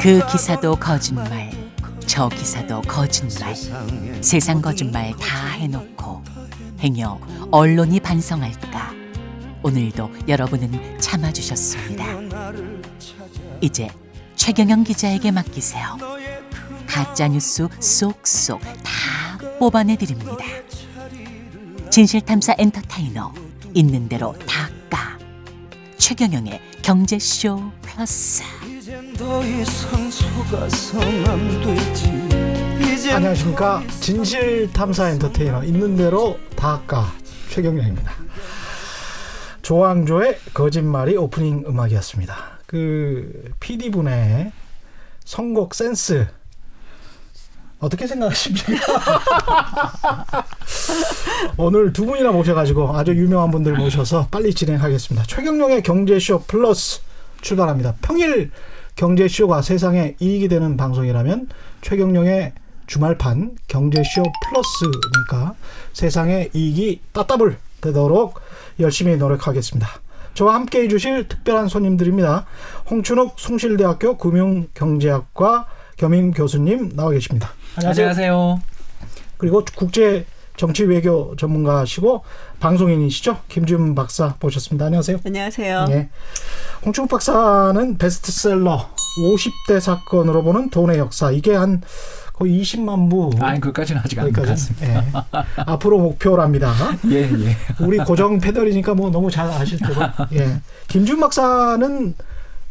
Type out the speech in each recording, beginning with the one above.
그 기사도 거짓말, 저 기사도 거짓말. 세상 거짓말 다 해놓고 행여 언론이 반성할까. 오늘도 여러분은 참아주셨습니다. 이제 최경영 기자에게 맡기세요. 가짜뉴스 쏙쏙 다 뽑아내드립니다. 진실탐사 엔터테이너 있는 대로 다 까. 최경영의 경제쇼 플러스. 안녕하십니까. 진실탐사 엔터테이너 있는 대로 다 까 최경영입니다. 조항조의 거짓말이 오프닝 음악이었습니다. 그 PD분의 선곡 센스 어떻게 생각하십니까? 오늘 두 분이나 모셔가지고 아주 유명한 분들 모셔서 빨리 진행하겠습니다. 최경영의 경제쇼 플러스 출발합니다. 평일 경제쇼가 세상에 이익이 되는 방송이라면 최경영의 주말판 경제쇼 플러스니까 세상에 이익이 따따블 되도록 열심히 노력하겠습니다. 저와 함께 해주실 특별한 손님들입니다. 홍춘욱 숭실대학교 금융경제학과 겸임 교수님 나와 계십니다. 안녕하세요. 그리고 국제 정치 외교 전문가시고 방송인이시죠. 김준 박사 모셨습니다. 안녕하세요. 안녕하세요. 예. 홍춘욱 박사는 베스트셀러 50대 사건으로 보는 돈의 역사. 이게 한 거의 20만 부. 아니, 그것까지는 아직 안 갔습니다. 예. 앞으로 목표랍니다. 예. 우리 고정 패널이니까 뭐 너무 잘 아실 테고. 예. 김준 박사는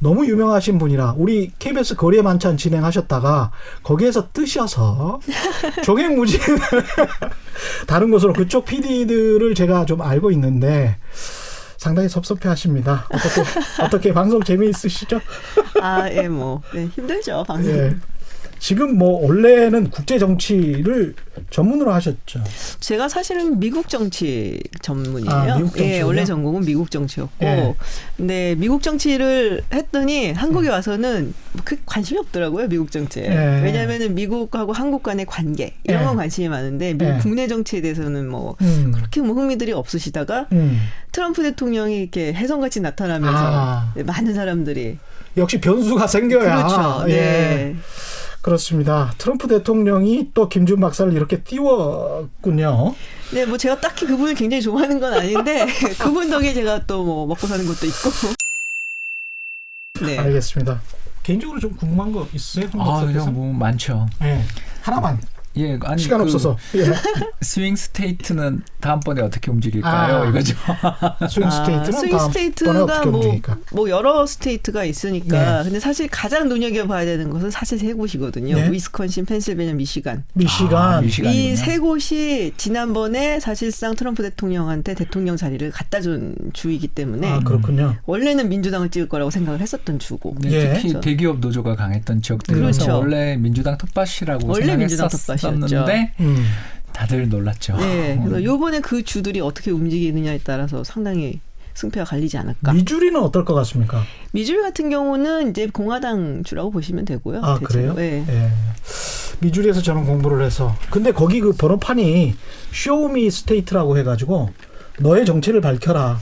너무 유명하신 분이라 우리 KBS 거리의 만찬 진행하셨다가 거기에서 뜨셔서 종횡무진 다른 곳으로 그쪽 PD들을 제가 좀 알고 있는데 상당히 섭섭해하십니다. 어떻게 방송 재미있으시죠? 예, 네, 힘들죠 방송. 예. 지금 뭐 원래는 국제 정치를 전문으로 하셨죠. 제가 사실은 미국 정치 전문이에요. 미국 정치요? 예, 원래 전공은 미국 정치였고, 예. 근데 미국 정치를 했더니 한국에 와서는 그 관심이 없더라고요, 미국 정치에. 예. 왜냐하면은 미국하고 한국 간의 관계 이런 건 관심이 많은데 미국 국내 정치에 대해서는 뭐 그렇게 뭐 흥미들이 없으시다가 트럼프 대통령이 이렇게 혜성같이 나타나면서 많은 사람들이 역시 변수가 생겨야. 그렇죠. 예. 네. 그렇습니다. 트럼프 대통령이 또 김준 박사를 이렇게 띄웠군요. 네, 뭐 제가 딱히 그분을 굉장히 좋아하는 건 아닌데 그분 덕에 제가 또 뭐 먹고 사는 것도 있고. 네. 알겠습니다. 개인적으로 좀 궁금한 거 있으세요? 그냥 뭐 많죠. 네. 하나만. 예, 아니 시간 없어서. 예. 스윙 스테이트는 다음번에 어떻게 움직일까요? 이거죠. 스윙 스테이트는 스윙 스테이트가 어떻게 움직일까? 뭐 여러 스테이트가 있으니까. 네. 근데 사실 가장 눈여겨봐야 되는 것은 사실 세 곳이거든요. 네. 위스콘신, 펜실베니아, 미시간. 미시간. 이 세 곳이 지난번에 사실상 트럼프 대통령한테 대통령 자리를 갖다 준 주이기 때문에 그렇군요. 원래는 민주당을 찍을 거라고 생각을 했었던 주고. 네, 예. 특히 대기업 노조가 강했던 지역들에서 그렇죠. 원래 민주당 텃밭이라고 원래 민주당 생각했었는데 다들 놀랐죠. 네, 그래서 요번에 그 주들이 어떻게 움직이느냐에 따라서 상당히 승패가 갈리지 않을까. 미주리는 어떨 것 같습니까? 미주리 같은 경우는 이제 공화당 주라고 보시면 되고요. 그래요? 네. 예. 미주리에서 저는 공부를 해서. 근데 거기 그 번호판이 쇼미 스테이트라고 해가지고 너의 정체를 밝혀라.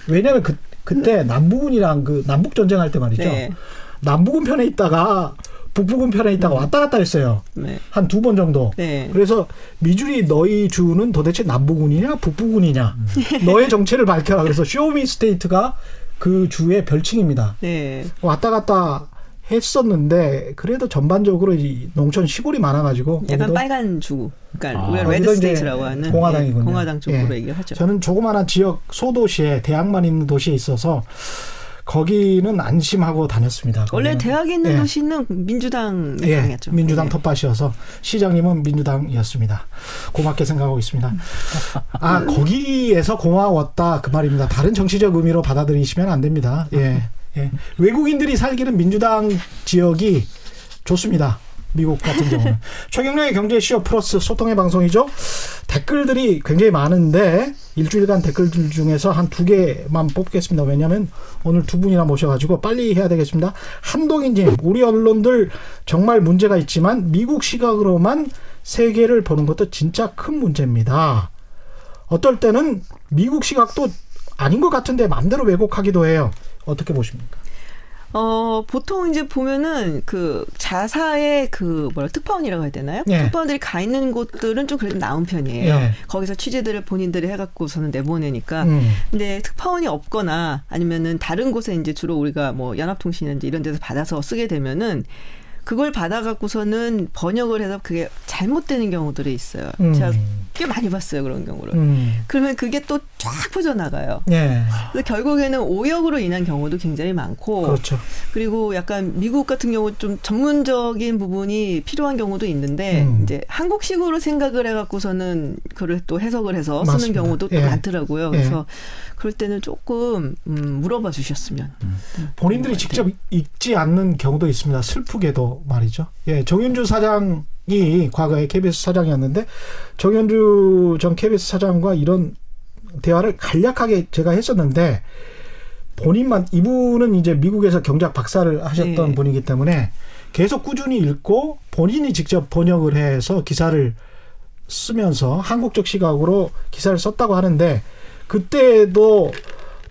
왜냐면 그때 남북은이랑 그 남북 전쟁할 때 말이죠. 네. 남북은 편에 있다가 북부군 편에 있다가 왔다 갔다 했어요. 네. 한 2번 정도. 네. 그래서 미주리 너희 주는 도대체 남부군이냐 북부군이냐. 너의 정체를 밝혀라. 그래서 쇼미 스테이트가 그 주의 별칭입니다. 네. 왔다 갔다 했었는데 그래도 전반적으로 이 농촌 시골이 많아가지고 약간 빨간 주. 그러니까 우리가 거기도 레드 이제 스테이트라고 하는 공화당이군요. 공화당 쪽으로 예. 얘기를 하죠. 저는 조그마한 지역 소도시에 대학만 있는 도시에 있어서 거기는 안심하고 다녔습니다. 원래 거기는. 대학에 있는 예. 도시는 민주당에 예, 강했죠. 민주당 네. 텃밭이어서 시장님은 민주당이었습니다. 고맙게 생각하고 있습니다. 거기에서 고마웠다 그 말입니다. 다른 정치적 의미로 받아들이시면 안 됩니다. 예. 외국인들이 살기는 민주당 지역이 좋습니다. 미국 같은 경우는. 최경영의 경제쇼 플러스 소통의 방송이죠. 댓글들이 굉장히 많은데 일주일간 댓글들 중에서 한 2개만 뽑겠습니다. 왜냐하면 오늘 두 분이나 모셔가지고 빨리 해야 되겠습니다. 한동인님, 우리 언론들 정말 문제가 있지만 미국 시각으로만 세계를 보는 것도 진짜 큰 문제입니다. 어떨 때는 미국 시각도 아닌 것 같은데 마음대로 왜곡하기도 해요. 어떻게 보십니까? 보통 이제 보면은 그 자사의 그 특파원이라고 해야 되나요? 예. 특파원들이 가 있는 곳들은 좀 그래도 나은 편이에요. 예. 거기서 취재들을 본인들이 해갖고서는 내보내니까. 근데 특파원이 없거나 아니면은 다른 곳에 이제 주로 우리가 뭐 연합통신이나 이런 데서 받아서 쓰게 되면은 그걸 받아갖고서는 번역을 해서 그게 잘못되는 경우들이 있어요. 제가 꽤 많이 봤어요, 그런 경우를. 그러면 그게 또 쫙 퍼져나가요. 예. 그래서 결국에는 오역으로 인한 경우도 굉장히 많고. 그렇죠. 그리고 약간 미국 같은 경우 좀 전문적인 부분이 필요한 경우도 있는데 이제 한국식으로 생각을 해갖고서는 그걸 또 해석을 해서 쓰는 맞습니다. 경우도 또 예. 많더라고요. 그래서 그럴 때는 조금 물어봐 주셨으면. 본인들이 직접 읽지 않는 경우도 있습니다. 슬프게도 말이죠. 예, 정윤주 사장이 과거에 KBS 사장이었는데 정윤주 전 KBS 사장과 이런 대화를 간략하게 제가 했었는데 본인만 이분은 이제 미국에서 경제학 박사를 하셨던 네. 분이기 때문에 계속 꾸준히 읽고 본인이 직접 번역을 해서 기사를 쓰면서 한국적 시각으로 기사를 썼다고 하는데 그때도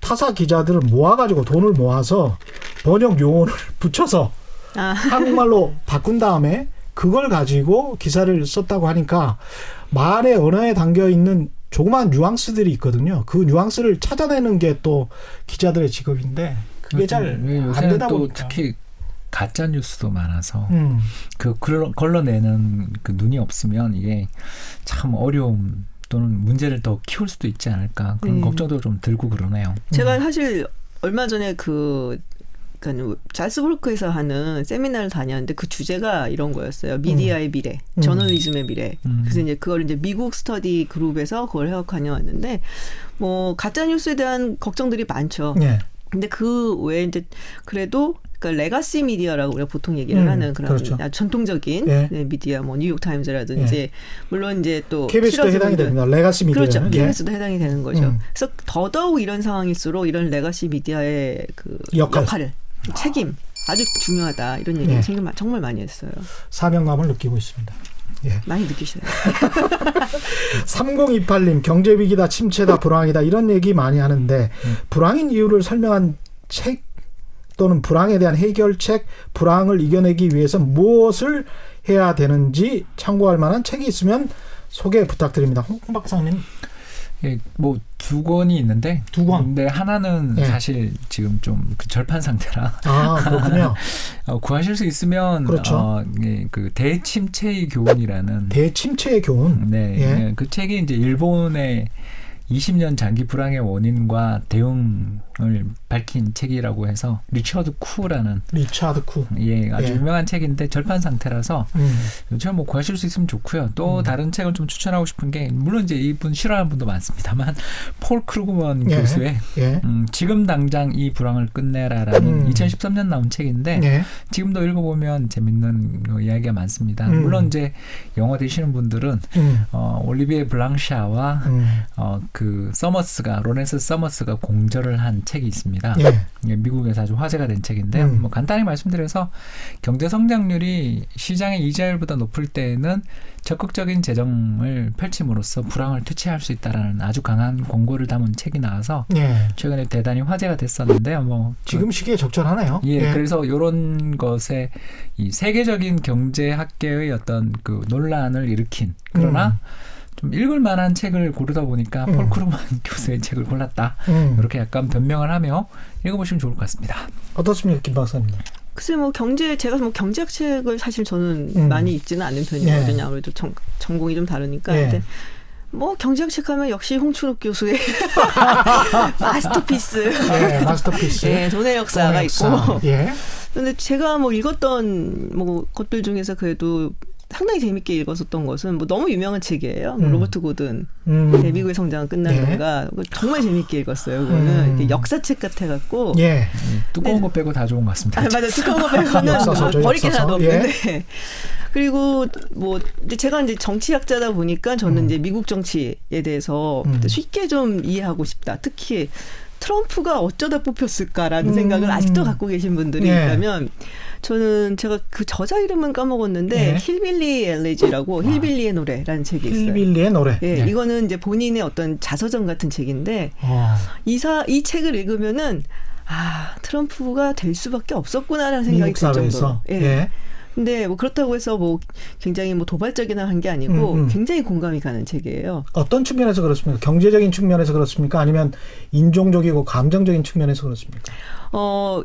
타사 기자들을 모아가지고 돈을 모아서 번역 용어를 붙여서 한국말로 바꾼 다음에 그걸 가지고 기사를 썼다고 하니까 말의 언어에 담겨 있는 조그마한 뉘앙스들이 있거든요. 그 뉘앙스를 찾아내는 게 또 기자들의 직업인데 그게 잘 안 되다 또 보니까. 특히 가짜 뉴스도 많아서 걸러내는 그 눈이 없으면 이게 참 어려움 또는 문제를 더 키울 수도 있지 않을까 그런 걱정도 좀 들고 그러네요. 제가 사실 얼마 전에 그러니까 잘스부르크에서 하는 세미나를 다녔는데 그 주제가 이런 거였어요. 미디어의 미래, 저널리즘의 미래. 그래서 이제 그걸 이제 미국 스터디 그룹에서 그걸 해서 다녀왔는데 뭐 가짜 뉴스에 대한 걱정들이 많죠. 예. 근데 그 외에 이제 그래도 그러니까 레가시 미디어라고 우리가 보통 얘기를 하는 그런 그렇죠. 전통적인 예. 네, 미디어, 뭐 뉴욕 타임즈라든지 예. 물론 이제 또 KBS도 해당이 됩니다. 레가시 미디어. 그렇죠. KBS도 해당이 되는 거죠. 음. 그래서 더더욱 이런 상황일수록 이런 레가시 미디어의 그 역할. 책임 아주 중요하다 이런 얘기를 정말 많이 했어요. 사명감을 느끼고 있습니다. 예. 많이 느끼셔요. 3028님 경제위기다 침체다 불황이다 이런 얘기 많이 하는데 불황인 이유를 설명한 책 또는 불황에 대한 해결책 불황을 이겨내기 위해서 무엇을 해야 되는지 참고할 만한 책이 있으면 소개 부탁드립니다. 홍 박사님. 예, 뭐 두 권이 있는데 두 권. 근데 하나는 예. 사실 지금 좀 그 절판 상태라 그렇군요. 구하실 수 있으면 그렇죠. 예, 그 대침체의 교훈이라는 대침체의 교훈. 네, 예. 예, 그 책이 이제 일본의 20년 장기 불황의 원인과 대응을 밝힌 책이라고 해서 리처드 쿠라는 리차드 쿠. 예, 아주 예. 유명한 책인데 절판 상태라서 요즘 뭐 구하실 수 있으면 좋고요. 또 다른 책을 좀 추천하고 싶은 게 물론 이제 이분 싫어하는 분도 많습니다만 폴 크루그먼 예. 교수의 예. 지금 당장 이 불황을 끝내라라는 2013년 나온 책인데 예. 지금도 읽어보면 재밌는 이야기가 많습니다. 물론 이제 영어 되시는 분들은 올리비에 블랑샤와 그 서머스가 로렌스 서머스가 공저를 한 책이 있습니다. 예. 미국에서 아주 화제가 된 책인데 뭐 간단히 말씀드려서 경제 성장률이 시장의 이자율보다 높을 때에는 적극적인 재정을 펼침으로써 불황을 퇴치할 수 있다라는 아주 강한 권고를 담은 책이 나와서 예. 최근에 대단히 화제가 됐었는데요. 뭐 지금 시기에 적절하네요. 예, 그래서 이런 것에 이 세계적인 경제학계의 어떤 그 논란을 일으킨 그러나 좀 읽을 만한 책을 고르다 보니까 폴 크루먼 교수의 책을 골랐다. 이렇게 약간 변명을 하며 읽어보시면 좋을 것 같습니다. 어떻습니까, 김 박사님? 글쎄 뭐 제가 뭐 경제학 책을 사실 저는 많이 읽지는 않는 편이거든요. 아무래도 전공이 좀 다르니까. 근데 뭐 경제학 책 하면 역시 홍춘욱 교수의 마스터피스. 네, 마스터피스. 네, 돈의 역사가 있고. 예. 근데 제가 뭐 읽었던 뭐 것들 중에서 그래도 상당히 재밌게 읽었었던 것은 뭐 너무 유명한 책이에요. 로버트 고든 미국의 성장은 끝난 건가 정말 재밌게 읽었어요. 그거는 역사책 같아갖고 두꺼운 거 빼고 다 좋은 것 같습니다. 맞아, 두꺼운 거 빼고는 뭐 버릴 게 하나도 없는데. 그리고 뭐 이제 제가 이제 정치학자다 보니까 저는 이제 미국 정치에 대해서 쉽게 좀 이해하고 싶다. 특히 트럼프가 어쩌다 뽑혔을까라는 생각을 아직도 갖고 계신 분들이 있다면 제가 그 저자 이름은 까먹었는데 힐빌리 엘리지라고 힐빌리의 노래라는 책이 있어요. 힐빌리의 노래. 이거는 이제 본인의 어떤 자서전 같은 책인데 이 책을 읽으면은 트럼프가 될 수밖에 없었구나라는 생각이 미국 들 사회에서. 정도로. 예. 예. 근데 뭐 그렇다고 해서 뭐 굉장히 뭐 도발적이나 한 게 아니고 굉장히 공감이 가는 책이에요. 어떤 측면에서 그렇습니까? 경제적인 측면에서 그렇습니까? 아니면 인종적이고 감정적인 측면에서 그렇습니까?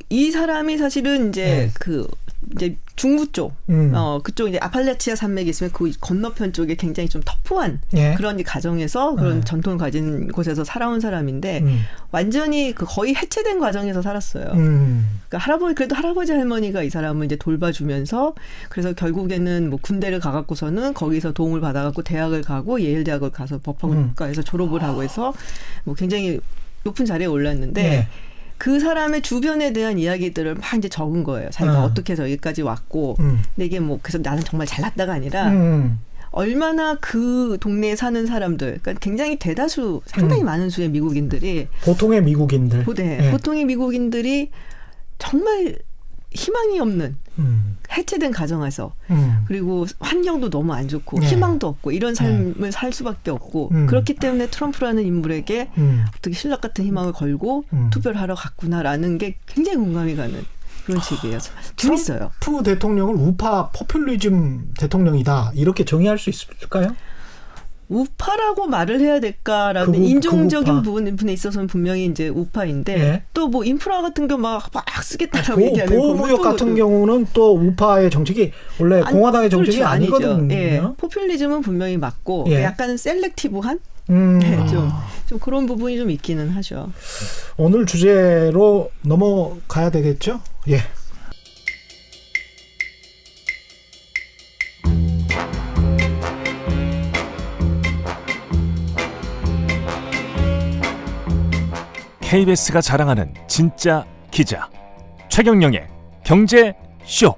이 사람이 사실은 이제 이제 중부 쪽, 그쪽 이제 아팔라치아 산맥이 있으면 그 건너편 쪽에 굉장히 좀 터프한 그런 가정에서 그런 전통을 가진 곳에서 살아온 사람인데 완전히 그 거의 해체된 과정에서 살았어요. 그러니까 그래도 할아버지 할머니가 이 사람을 이제 돌봐주면서 그래서 결국에는 뭐 군대를 가갖고서는 거기서 도움을 받아갖고 대학을 가고 예일 대학을 가서 법학과에서 졸업을 하고 해서 뭐 굉장히 높은 자리에 올랐는데. 그 사람의 주변에 대한 이야기들을 막 이제 적은 거예요. 자기가 어떻게 해서 여기까지 왔고, 근데 이게 뭐 그래서 나는 정말 잘났다가 아니라 얼마나 그 동네에 사는 사람들, 그러니까 굉장히 대다수, 상당히 많은 수의 미국인들이 보통의 미국인들, 보통의 미국인들이 정말 희망이 없는 해체된 가정에서 그리고 환경도 너무 안 좋고 희망도 없고 이런 삶을 살 수밖에 없고 그렇기 때문에 트럼프라는 인물에게 어떻게 신락 같은 희망을 걸고 투표를 하러 갔구나라는 게 굉장히 공감이 가는 그런 책이에요. 재밌어요. 트럼프 대통령을 우파 포퓰리즘 대통령이다 이렇게 정의할 수 있을까요? 우파라고 말을 해야 될까라는 인종적인 부분에 있어서는 분명히 이제 우파인데 또 뭐 인프라 같은 거 막 쓰겠다라고 얘기하는 보호구역 같은 경우는 또 우파의 정책이 원래 공화당의 정책이 그렇죠, 아니거든요. 예. 포퓰리즘은 분명히 맞고 약간 셀렉티브한 좀 그런 부분이 좀 있기는 하죠. 오늘 주제로 넘어가야 되겠죠? 예. KBS가 자랑하는 진짜 기자 최경영의 경제쇼.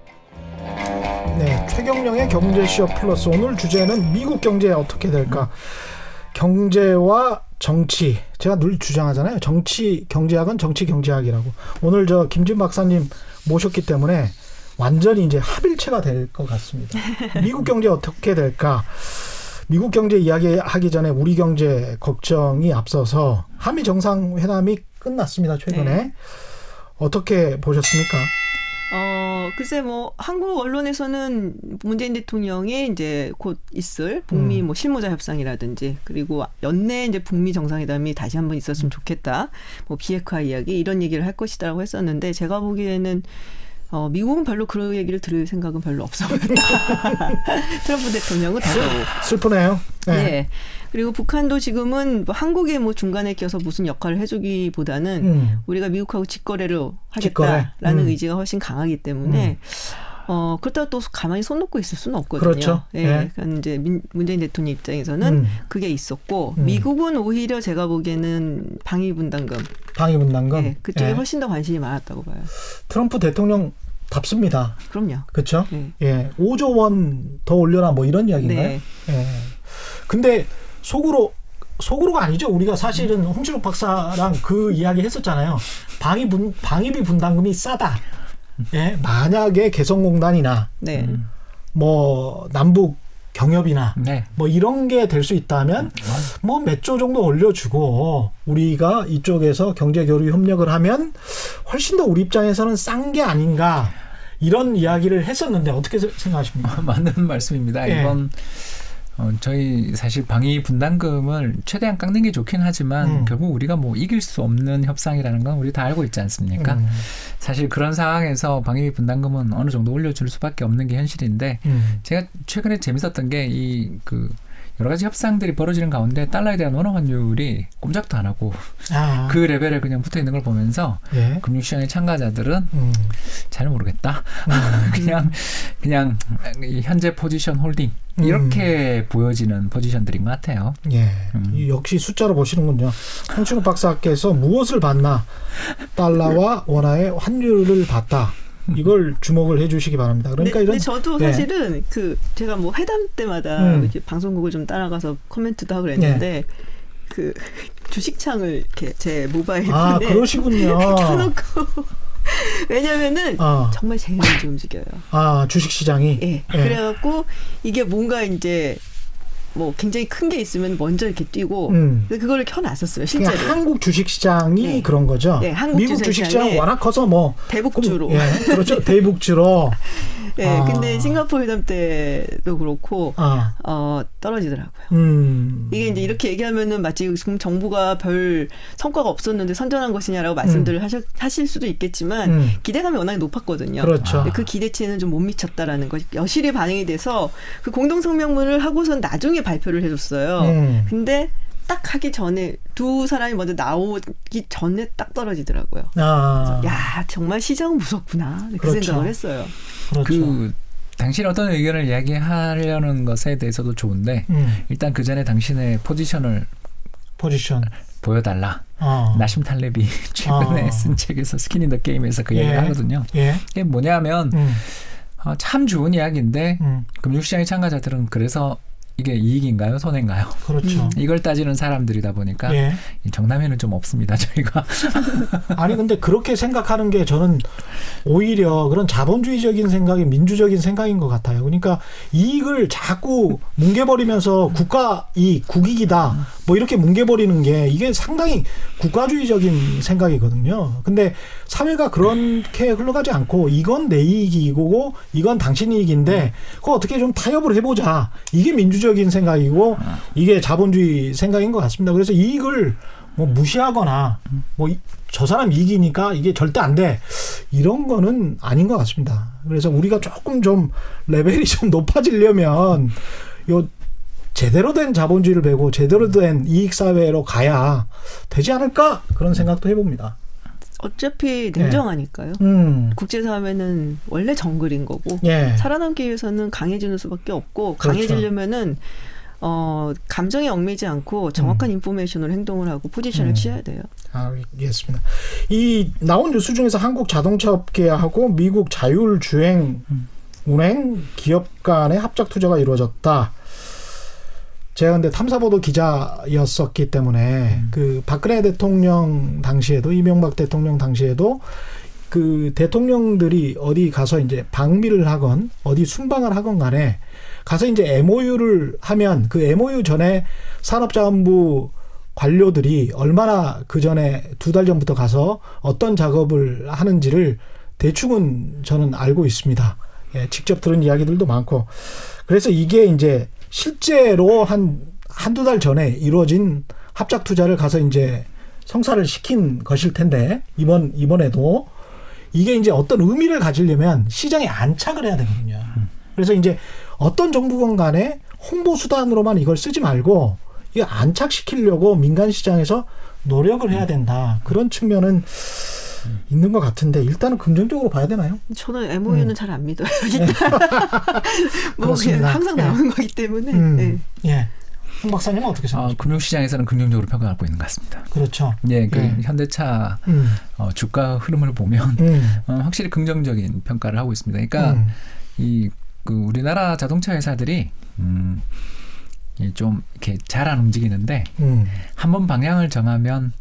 네, 최경영의 경제쇼 플러스 오늘 주제는 미국 경제 어떻게 될까? 경제와 정치. 제가 늘 주장하잖아요. 정치 경제학은 정치 경제학이라고. 오늘 저 김진 박사님 모셨기 때문에 완전히 이제 합일체가 될 것 같습니다. 미국 경제 어떻게 될까? 미국 경제 이야기하기 전에 우리 경제 걱정이 앞서서 한미 정상회담이 끝났습니다. 최근에. 어떻게 보셨습니까? 글쎄 뭐 한국 언론에서는 문재인 대통령이 이제 곧 있을 북미 뭐 실무자 협상이라든지 그리고 연내 이제 북미 정상회담이 다시 한번 있었으면 좋겠다. 뭐 비핵화 이야기 이런 얘기를 할 것이다라고 했었는데 제가 보기에는 미국은 별로 그런 얘기를 들을 생각은 별로 없어 보였다. 트럼프 대통령은 더더욱. 슬프네요. 네. 그리고 북한도 지금은 뭐 한국에 뭐 중간에 껴서 무슨 역할을 해주기보다는 우리가 미국하고 직거래를 하겠다라는 의지가 훨씬 강하기 때문에 그렇다고 또 가만히 손 놓고 있을 수는 없거든요. 그렇죠. 예. 그러니까 이제 문재인 대통령 입장에서는 그게 있었고 미국은 오히려 제가 보기에는 방위분담금. 예, 그쪽에 훨씬 더 관심이 많았다고 봐요. 트럼프 대통령 답습니다. 그럼요. 그렇죠. 예. 5조 원 더 올려라 뭐 이런 이야기인가요? 네. 예. 근데 속으로가 아니죠. 우리가 사실은 홍진욱 박사랑 그 이야기 했었잖아요. 방위비 분담금이 싸다. 예, 만약에 개성공단이나 뭐 남북 경협이나 뭐 이런 게 될 수 있다면 뭐 몇 조 정도 올려주고 우리가 이쪽에서 경제 교류 협력을 하면 훨씬 더 우리 입장에서는 싼 게 아닌가 이런 이야기를 했었는데 어떻게 생각하십니까? 맞는 말씀입니다. 이번 저희 사실 방위 분담금을 최대한 깎는 게 좋긴 하지만 결국 우리가 뭐 이길 수 없는 협상이라는 건 우리 다 알고 있지 않습니까? 사실 그런 상황에서 방위 분담금은 어느 정도 올려줄 수밖에 없는 게 현실인데 제가 최근에 재밌었던 게 여러 가지 협상들이 벌어지는 가운데 달러에 대한 원화 환율이 꼼짝도 안 하고 그 레벨에 그냥 붙어 있는 걸 보면서 금융시장의 참가자들은 잘 모르겠다. 그냥 이 현재 포지션 홀딩 이렇게 보여지는 포지션들인 것 같아요. 예, 역시 숫자로 보시는군요. 홍진욱 박사께서 무엇을 봤나? 달러와 원화의 환율을 봤다. 이걸 주목을 해주시기 바랍니다. 그러니까 근데 저도 사실은 제가 뭐 회담 때마다 이렇게 방송국을 좀 따라가서 코멘트도 하고 그랬는데 주식창을 이렇게 제 모바일에 그러시군요. 켜놓고 왜냐면은 정말 제일 먼저 움직여요. 주식 시장이. 그래갖고 이게 뭔가 이제 뭐 굉장히 큰 게 있으면 먼저 이렇게 뛰고 그거를 켜놨었어요. 실제로. 한국 주식시장이 네. 그런 거죠. 네, 한국 미국 주식시장은 워낙 커서 뭐 대북주로. 예, 그렇죠. 대북주로. 네, 근데 싱가포르 회담 때도 그렇고 떨어지더라고요. 이게 이제 이렇게 얘기하면은 마치 지금 정부가 별 성과가 없었는데 선전한 것이냐라고 말씀들을 하실 수도 있겠지만 기대감이 워낙에 높았거든요. 그렇죠. 그 기대치는 좀 못 미쳤다라는 것 여실히 반영이 돼서 그 공동성명문을 하고선 나중에 발표를 해줬어요. 근데 딱 하기 전에 두 사람이 먼저 나오기 전에 딱 떨어지더라고요. 그래서 야 정말 시장은 무섭구나 그 그렇죠. 생각을 했어요. 그렇죠. 당신의 어떤 의견을 이야기하려는 것에 대해서도 좋은데 일단 그 전에 당신의 포지션 보여달라. 나심 탈레비 최근에 쓴 책에서 스킨 인 더 게임에서 그 얘기를 하거든요. 이게 뭐냐면 참 좋은 이야기인데 금융시장의 참가자들은 그래서 이게 이익인가요? 손해인가요? 그렇죠. 이걸 따지는 사람들이다 보니까 정답에는 좀 없습니다. 저희가. 아니 근데 그렇게 생각하는 게 저는 오히려 그런 자본주의적인 생각이 민주적인 생각인 것 같아요. 그러니까 이익을 자꾸 뭉개버리면서 국가 이익, 국익이다 뭐 이렇게 뭉개버리는 게 이게 상당히 국가주의적인 생각이거든요. 근데 사회가 그렇게 흘러가지 않고 이건 내 이익이고 이건 당신 이익인데 그거 어떻게 좀 타협을 해보자. 이게 민주적인 생각이고 이게 자본주의 생각인 것 같습니다. 그래서 이익을 뭐 무시하거나 뭐 저 사람 이익이니까 이게 절대 안 돼. 이런 거는 아닌 것 같습니다. 그래서 우리가 조금 좀 레벨이 좀 높아지려면 요 제대로 된 자본주의를 배우고 제대로 된 이익사회로 가야 되지 않을까? 그런 생각도 해봅니다. 어차피 냉정하니까요. 국제사회는 원래 정글인 거고 살아남기 위해서는 강해지는 수밖에 없고 강해지려면은 감정에 얽매이지 않고 정확한 인포메이션으로 행동을 하고 포지션을 취해야 돼요. 알겠습니다. 이 나온 뉴스 중에서 한국 자동차 업계하고 미국 자율주행 운행 기업 간의 합작 투자가 이루어졌다. 제가 근데 탐사보도 기자였었기 때문에 그 박근혜 대통령 당시에도 이명박 대통령 당시에도 그 대통령들이 어디 가서 이제 방미를 하건 어디 순방을 하건 간에 가서 이제 MOU를 하면 그 MOU 전에 산업자원부 관료들이 얼마나 그 전에 2달 전부터 가서 어떤 작업을 하는지를 대충은 저는 알고 있습니다. 예, 직접 들은 이야기들도 많고. 그래서 이게 이제 실제로 한두 달 전에 이루어진 합작 투자를 가서 이제 성사를 시킨 것일 텐데, 이번에도 이게 이제 어떤 의미를 가지려면 시장에 안착을 해야 되거든요. 그래서 이제 어떤 정부건 간에 홍보 수단으로만 이걸 쓰지 말고 이거 안착시키려고 민간 시장에서 노력을 해야 된다. 그런 측면은 있는 것 같은데 일단은 긍정적으로 봐야 되나요? 저는 MOU는 잘 안 믿어요. 일단 뭐 그냥 항상 나오는 거기 때문에. 네. 예. 홍 박사님은 어떻게 생각하세요? 금융시장에서는 긍정적으로 평가하고 있는 것 같습니다. 그렇죠. 예, 그 현대차 주가 흐름을 보면 확실히 긍정적인 평가를 하고 있습니다. 그러니까 그 우리나라 자동차 회사들이 좀 이렇게 잘 안 움직이는데 한번 방향을 정하면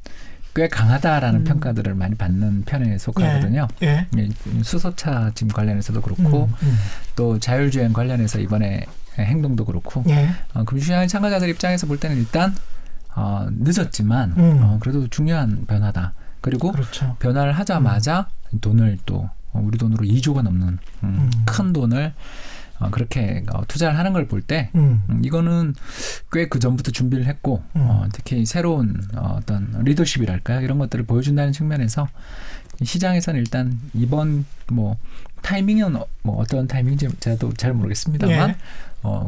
꽤 강하다라는 평가들을 많이 받는 편에 속하거든요. 예. 수소차 지금 관련해서도 그렇고 또 자율주행 관련해서 이번에 행동도 그렇고 금융시장의 참가자들 입장에서 볼 때는 일단 늦었지만 그래도 중요한 변화다. 그리고 그렇죠. 변화를 하자마자 돈을 또 우리 돈으로 2조가 넘는 큰 돈을 그렇게 투자를 하는 걸 볼 때 이거는 꽤 그 전부터 준비를 했고 특히 새로운 어떤 리더십이랄까요? 이런 것들을 보여준다는 측면에서 시장에서는 일단 이번 뭐 타이밍은 뭐 어떤 타이밍인지 저도 잘 모르겠습니다만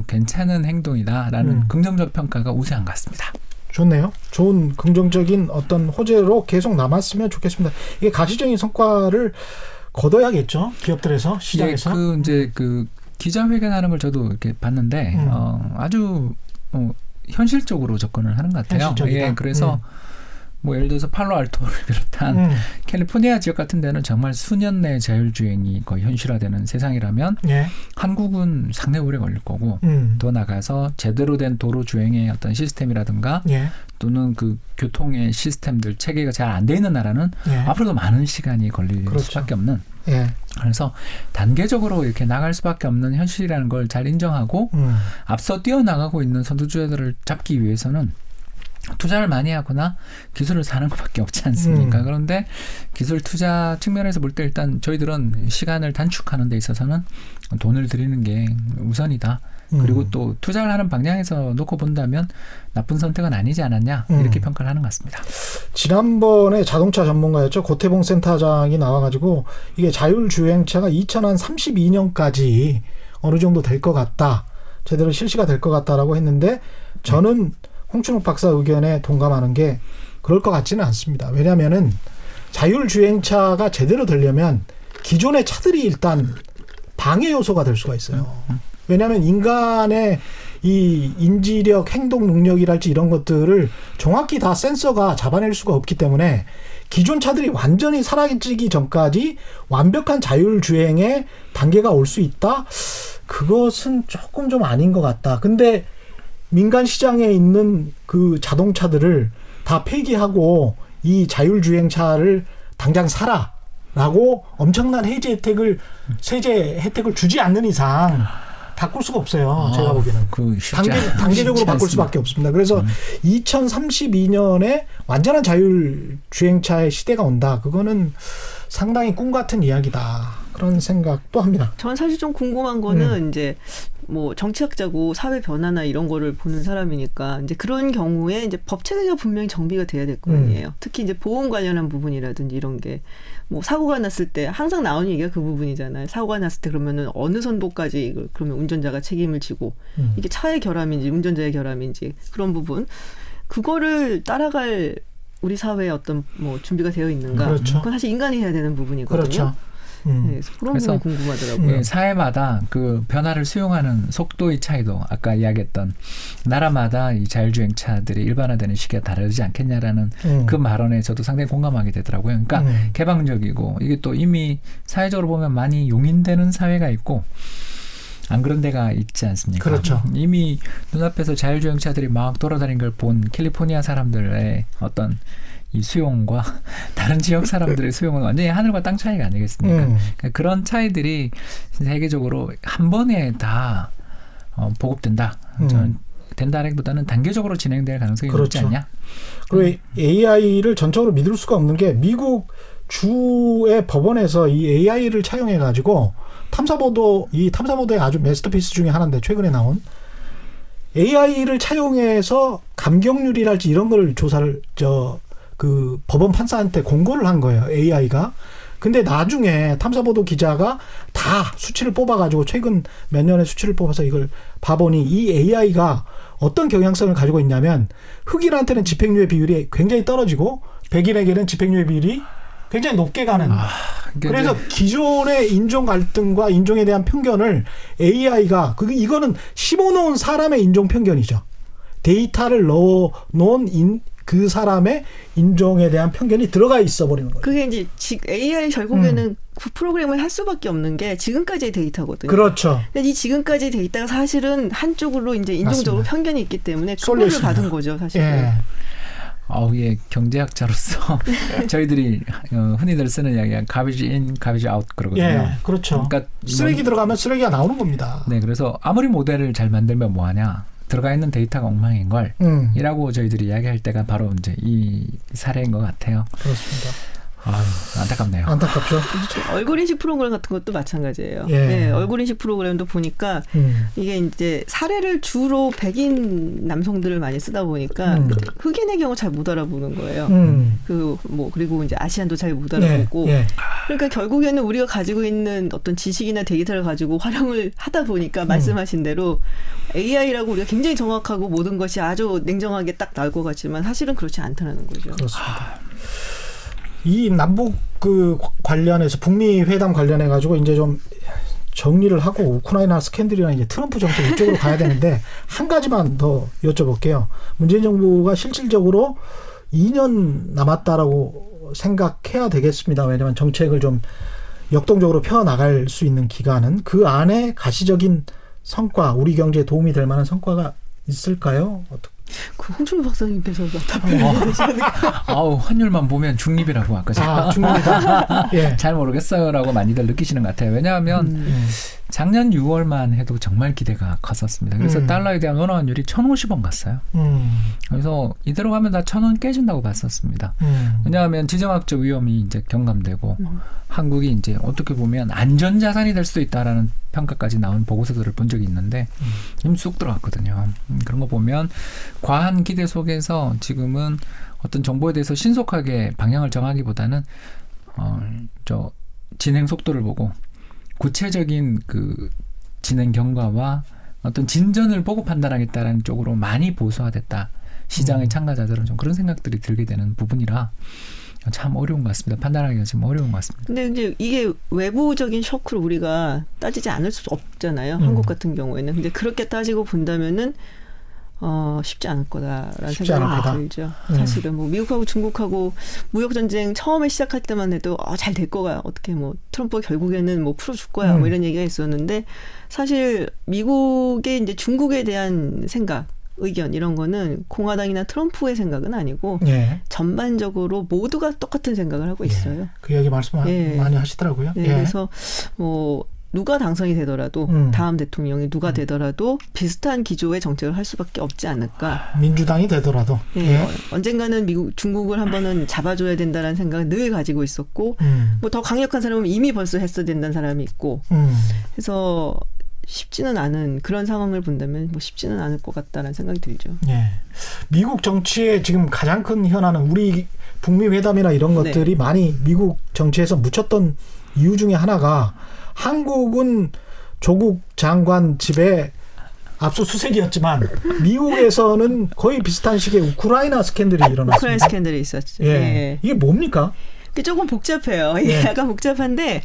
괜찮은 행동이다라는 긍정적 평가가 우세한 것 같습니다. 좋네요. 좋은 긍정적인 어떤 호재로 계속 남았으면 좋겠습니다. 이게 가시적인 성과를 거둬야겠죠. 기업들에서 시장에서. 그 이제 그 기자회견하는 걸 저도 이렇게 봤는데 아주 현실적으로 접근을 하는 것 같아요. 예, 그래서 뭐 예를 들어서 팔로알토를 비롯한 캘리포니아 지역 같은 데는 정말 수년 내 자율주행이 거의 현실화되는 세상이라면 한국은 상당히 오래 걸릴 거고 더 나가서 제대로 된 도로 주행의 어떤 시스템이라든가 또는 그 교통의 시스템들 체계가 잘 안 돼 있는 나라는 앞으로도 많은 시간이 걸릴 수밖에 없는 예. 그래서 단계적으로 이렇게 나갈 수밖에 없는 현실이라는 걸 잘 인정하고 앞서 뛰어나가고 있는 선두주자들을 잡기 위해서는 투자를 많이 하거나 기술을 사는 것밖에 없지 않습니까? 그런데 기술 투자 측면에서 볼 때 일단 저희들은 시간을 단축하는 데 있어서는 돈을 들이는 게 우선이다. 그리고 또 투자를 하는 방향에서 놓고 본다면 나쁜 선택은 아니지 않았냐 이렇게 평가를 하는 것 같습니다. 지난번에 자동차 전문가였죠. 고태봉 센터장이 나와가지고 이게 자율주행차가 2032년까지 어느 정도 될 것 같다. 제대로 실시가 될 것 같다라고 했는데 저는 홍춘욱 박사 의견에 동감하는 게 그럴 것 같지는 않습니다. 왜냐하면은 자율주행차가 제대로 되려면 기존의 차들이 일단 방해 요소가 될 수가 있어요. 왜냐하면 인간의 이 인지력, 행동 능력이랄지 이런 것들을 정확히 다 센서가 잡아낼 수가 없기 때문에 기존 차들이 완전히 사라지기 전까지 완벽한 자율주행의 단계가 올 수 있다? 그것은 조금 좀 아닌 것 같다. 근데 민간 시장에 있는 그 자동차들을 다 폐기하고 이 자율주행차를 당장 사라라고 엄청난 세제 혜택을 주지 않는 이상 바꿀 수가 없어요. 제가 보기에는. 단계적으로 바꿀 수밖에 없습니다. 그래서 2032년에 완전한 자율주행차의 시대가 온다. 그거는 상당히 꿈 같은 이야기다. 그런 생각도 합니다. 저는 사실 좀 궁금한 거는 이제 뭐 정치학자고 사회 변화나 이런 거를 보는 사람이니까 이제 그런 경우에 이제 법 체계가 분명히 정비가 돼야 될 거 아니에요. 특히 이제 보험 관련한 부분이라든지 이런 게 뭐 사고가 났을 때 항상 나오는 얘기가 그 부분이잖아요. 사고가 났을 때 그러면은 어느 선도까지 그러면 운전자가 책임을 지고 이게 차의 결함인지 운전자의 결함인지 그런 부분 그거를 따라갈 우리 사회의 어떤 뭐 준비가 되어 있는가? 그렇죠. 그건 사실 인간이 해야 되는 부분이거든요. 그렇죠. 네, 그런 부분이 궁금하더라고요. 사회마다 그 변화를 수용하는 속도의 차이도 아까 이야기했던 나라마다 이 자율주행차들이 일반화되는 시기가 다르지 않겠냐라는 그 말원에 저도 상당히 공감하게 되더라고요. 그러니까 개방적이고 이게 또 이미 사회적으로 보면 많이 용인되는 사회가 있고 안 그런 데가 있지 않습니까? 그렇죠. 이미 눈앞에서 자율주행차들이 막 돌아다니는 걸 본 캘리포니아 사람들의 어떤 이 수용과 다른 지역 사람들의 수용은 완전히 하늘과 땅 차이가 아니겠습니까? 그러니까 그런 차이들이 세계적으로 한 번에 다 보급된다. 저는 된다기보다는 단계적으로 진행될 가능성이 높지 않냐? 그리고 AI를 전적으로 믿을 수가 없는 게 미국 주의 법원에서 이 AI를 차용해 가지고 탐사보도의 아주 마스터피스 중에 하나인데 최근에 나온 AI를 차용해서 감경률이랄지 이런 걸 조사를 그 법원 판사한테 공고를 한 거예요. AI가. 근데 나중에 탐사보도 기자가 다 수치를 뽑아가지고 최근 몇 년의 수치를 뽑아서 이걸 봐보니 이 AI가 어떤 경향성을 가지고 있냐면 흑인한테는 집행유예 비율이 굉장히 떨어지고 백인에게는 집행유예 비율이 굉장히 높게 가는. 그래서 기존의 인종 갈등과 인종에 대한 편견을 AI가 이거는 심어놓은 사람의 인종 편견이죠. 데이터를 넣어놓은 그 사람의 인종에 대한 편견이 들어가 있어 버리는 거예요. 그게 이제 AI 결국에는 그 프로그램을 할 수밖에 없는 게 지금까지의 데이터거든요. 그렇죠. 근데 이 지금까지의 데이터가 사실은 한쪽으로 이제 인종적으로 맞습니다. 편견이 있기 때문에 그거를 받은 거죠, 사실은. 예. 예, 경제학자로서 저희들이 흔히들 쓰는 이야기가 garbage in, garbage out 그러거든요. 예, 그렇죠. 그러니까 쓰레기 들어가면 쓰레기가 나오는 겁니다. 네, 그래서 아무리 모델을 잘 만들면 뭐하냐. 들어가 있는 데이터가 엉망인 걸 이라고 저희들이 이야기할 때가 바로 이제 이 사례인 것 같아요. 그렇습니다. 안타깝네요. 안타깝죠. 얼굴 인식 프로그램 같은 것도 마찬가지예요. 예. 네, 얼굴 인식 프로그램도 보니까 이게 이제 사례를 주로 백인 남성들을 많이 쓰다 보니까 흑인의 경우 잘 못 알아보는 거예요. 그리고 이제 아시안도 잘 못 알아보고. 예. 그러니까 결국에는 우리가 가지고 있는 어떤 지식이나 데이터를 가지고 활용을 하다 보니까 말씀하신 대로 AI라고 우리가 굉장히 정확하고 모든 것이 아주 냉정하게 딱 나올 것 같지만 사실은 그렇지 않다는 거죠. 그렇습니다. 이 남북 관련해서 북미 회담 관련해 가지고 이제 좀 정리를 하고 우크라이나 스캔들이나 이제 트럼프 정책 이쪽으로 가야 되는데 한 가지만 더 여쭤볼게요. 문재인 정부가 실질적으로 2년 남았다라고 생각해야 되겠습니다. 왜냐하면 정책을 좀 역동적으로 펴나갈 수 있는 기간은 그 안에 가시적인 성과, 우리 경제에 도움이 될 만한 성과가 있을까요? 그 홍준호 박사님께서 맡아보는 아우 환율만 보면 중립이라고 아까 제가 중립이다. 예. 잘 모르겠어요라고 많이들 느끼시는 것 같아요. 왜냐하면 작년 6월만 해도 정말 기대가 컸었습니다. 그래서 달러에 대한 원화 환율이 1,050원 갔어요. 그래서 이대로 가면 다 1,000원 깨진다고 봤었습니다. 왜냐하면 지정학적 위험이 이제 경감되고 한국이 이제 어떻게 보면 안전자산이 될 수도 있다라는 평가까지 나온 보고서들을 본 적이 있는데 힘 쑥 들어갔거든요. 그런 거 보면 과한 기대 속에서 지금은 어떤 정보에 대해서 신속하게 방향을 정하기보다는 저 진행 속도를 보고 구체적인 그 진행 경과와 어떤 진전을 보고 판단하겠다라는 쪽으로 많이 보수화됐다. 시장의 참가자들은 좀 그런 생각들이 들게 되는 부분이라 참 어려운 것 같습니다. 판단하기가 지금 어려운 것 같습니다. 근데 이제 이게 외부적인 쇼크를 우리가 따지지 않을 수 없잖아요. 한국 같은 경우에는. 근데 그렇게 따지고 본다면은 쉽지 않을 거다라는 생각이 들죠. 사실은 뭐 미국하고 중국하고 무역 전쟁 처음에 시작할 때만 해도 잘 될 거야. 어떻게 뭐 트럼프가 결국에는 뭐 풀어줄 거야. 뭐 이런 얘기가 있었는데 사실 미국의 이제 중국에 대한 생각, 의견 이런 거는 공화당이나 트럼프의 생각은 아니고 예. 전반적으로 모두가 똑같은 생각을 하고 있어요. 예. 그 얘기 말씀 많이 하시더라고요. 네, 예. 그래서 뭐 누가 당선이 되더라도 다음 대통령이 누가 되더라도 비슷한 기조의 정책을 할 수밖에 없지 않을까. 민주당이 되더라도. 네, 예. 언젠가는 중국을 한 번은 잡아줘야 된다는 생각을 늘 가지고 있었고 뭐 더 강력한 사람은 이미 벌써 했어야 된다는 사람이 있고 그래서 쉽지는 않은 그런 상황을 본다면 뭐 쉽지는 않을 것 같다라는 생각이 들죠. 예. 미국 정치의 지금 가장 큰 현안은 우리 북미 회담이나 이런 것들이 네. 많이 미국 정치에서 묻혔던 이유 중에 하나가 한국은 조국 장관 집에 압수수색이었지만 미국에서는 거의 비슷한 시기에 우크라이나 스캔들이 일어났습니다. 우크라이나 스캔들이 있었죠. 예. 예. 이게 뭡니까? 조금 복잡해요. 예. 약간 복잡한데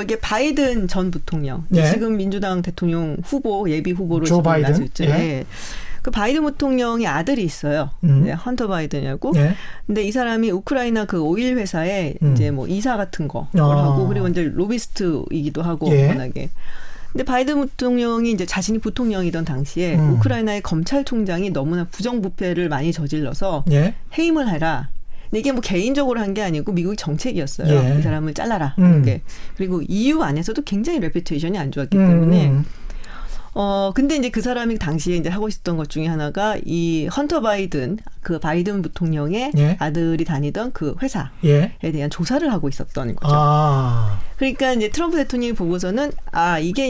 이게 바이든 전 부통령 예. 지금 민주당 대통령 후보 예비 후보로 조 바이든? 나섰죠. 예. 예. 그 바이든 부통령의 아들이 있어요. 네, 헌터 바이든이라고. 예. 근데 이 사람이 우크라이나 그 오일 회사에 이제 뭐 이사 같은 거 하고 그리고 이제 로비스트이기도 하고 예. 워낙에. 근데 바이든 부통령이 이제 자신이 부통령이던 당시에 우크라이나의 검찰총장이 너무나 부정부패를 많이 저질러서 예. 해임을 해라. 근데 이게 뭐 개인적으로 한 게 아니고 미국의 정책이었어요. 예. 이 사람을 잘라라. 이렇게. 그리고 EU 안에서도 굉장히 레퓨테이션이 안 좋았기 때문에. 근데 이제 그 사람이 당시에 이제 하고 있었던 것 중에 하나가 이 헌터 바이든, 그 바이든 부통령의 예. 아들이 다니던 그 회사에 예. 대한 조사를 하고 있었던 거죠. 그러니까 이제 트럼프 대통령이 보고서는 이게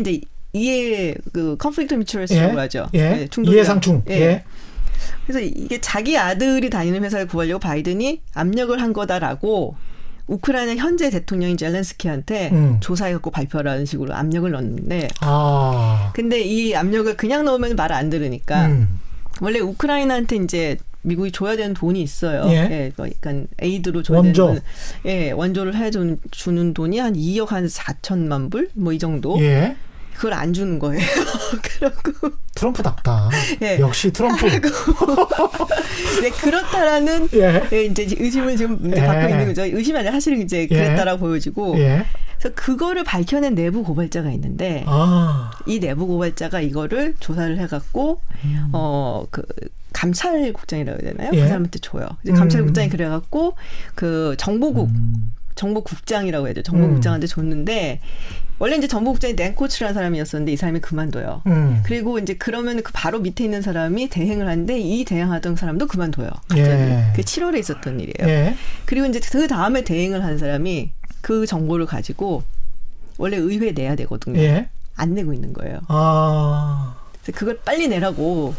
이제 그 컨플릭트 미추럴스라고 하죠. 예. 네, 이해상충. 예. 예. 그래서 이게 자기 아들이 다니는 회사를 구하려고 바이든이 압력을 한 거다라고 우크라이나 현재 대통령인 젤렌스키한테 조사해갖고 발표하라는 식으로 압력을 넣었는데 근데 이 압력을 그냥 넣으면 말을 안 들으니까 원래 우크라이나한테 이제 미국이 줘야 되는 돈이 있어요. 예. 예, 그러니까 에이드로 줘야 원조. 되는 예, 원조를 주는 돈이 한 2억 한 4천만 불 뭐 이 정도. 예. 그걸 안 주는 거예요. 그러고 트럼프답다. 예. 역시 트럼프. 네, 그렇다라는 예. 이제 의심을 지금 이제 받고 있는 거죠. 의심이 아니라 사실은 이제 그랬다라고 보여지고. 예. 그래서 그거를 밝혀낸 내부 고발자가 있는데 이 내부 고발자가 이거를 조사를 해갖고 그 감찰국장이라고 해야 되나요? 예. 그 사람한테 줘요. 이제 감찰국장이 그래갖고 그 정보국장이라고 해야죠. 정보국장한테 줬는데 원래 이제 정보국장이 낸코츠라는 사람이었었는데 이 사람이 그만둬요. 그리고 이제 그러면 그 바로 밑에 있는 사람이 대행을 하는데 이 대행하던 사람도 그만둬요. 갑자기. 예. 그게 7월에 있었던 일이에요. 예. 그리고 이제 그 다음에 대행을 한 사람이 그 정보를 가지고 원래 의회에 내야 되거든요. 예. 안 내고 있는 거예요. 그래서 그걸 빨리 내라고.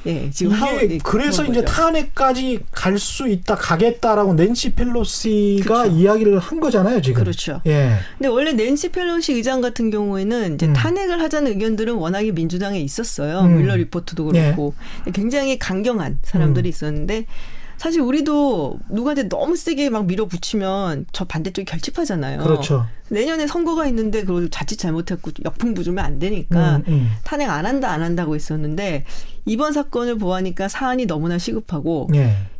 예, 지금 그래서 이제 거죠. 탄핵까지 갈 수 있다, 가겠다라고 낸시 펠로시가 그렇죠. 이야기를 한 거잖아요, 지금. 그렇죠. 예. 근데 원래 낸시 펠로시 의장 같은 경우에는 이제 탄핵을 하자는 의견들은 워낙에 민주당에 있었어요. 밀러 리포트도 그렇고 굉장히 강경한 사람들이 있었는데 사실 우리도 누구한테 너무 세게 막 밀어붙이면 저 반대쪽이 결집하잖아요. 그렇죠. 내년에 선거가 있는데 그걸 자칫 잘못했고 역풍부주면 안 되니까 탄핵 안 한다고 했었는데 이번 사건을 보아하니까 사안이 너무나 시급하고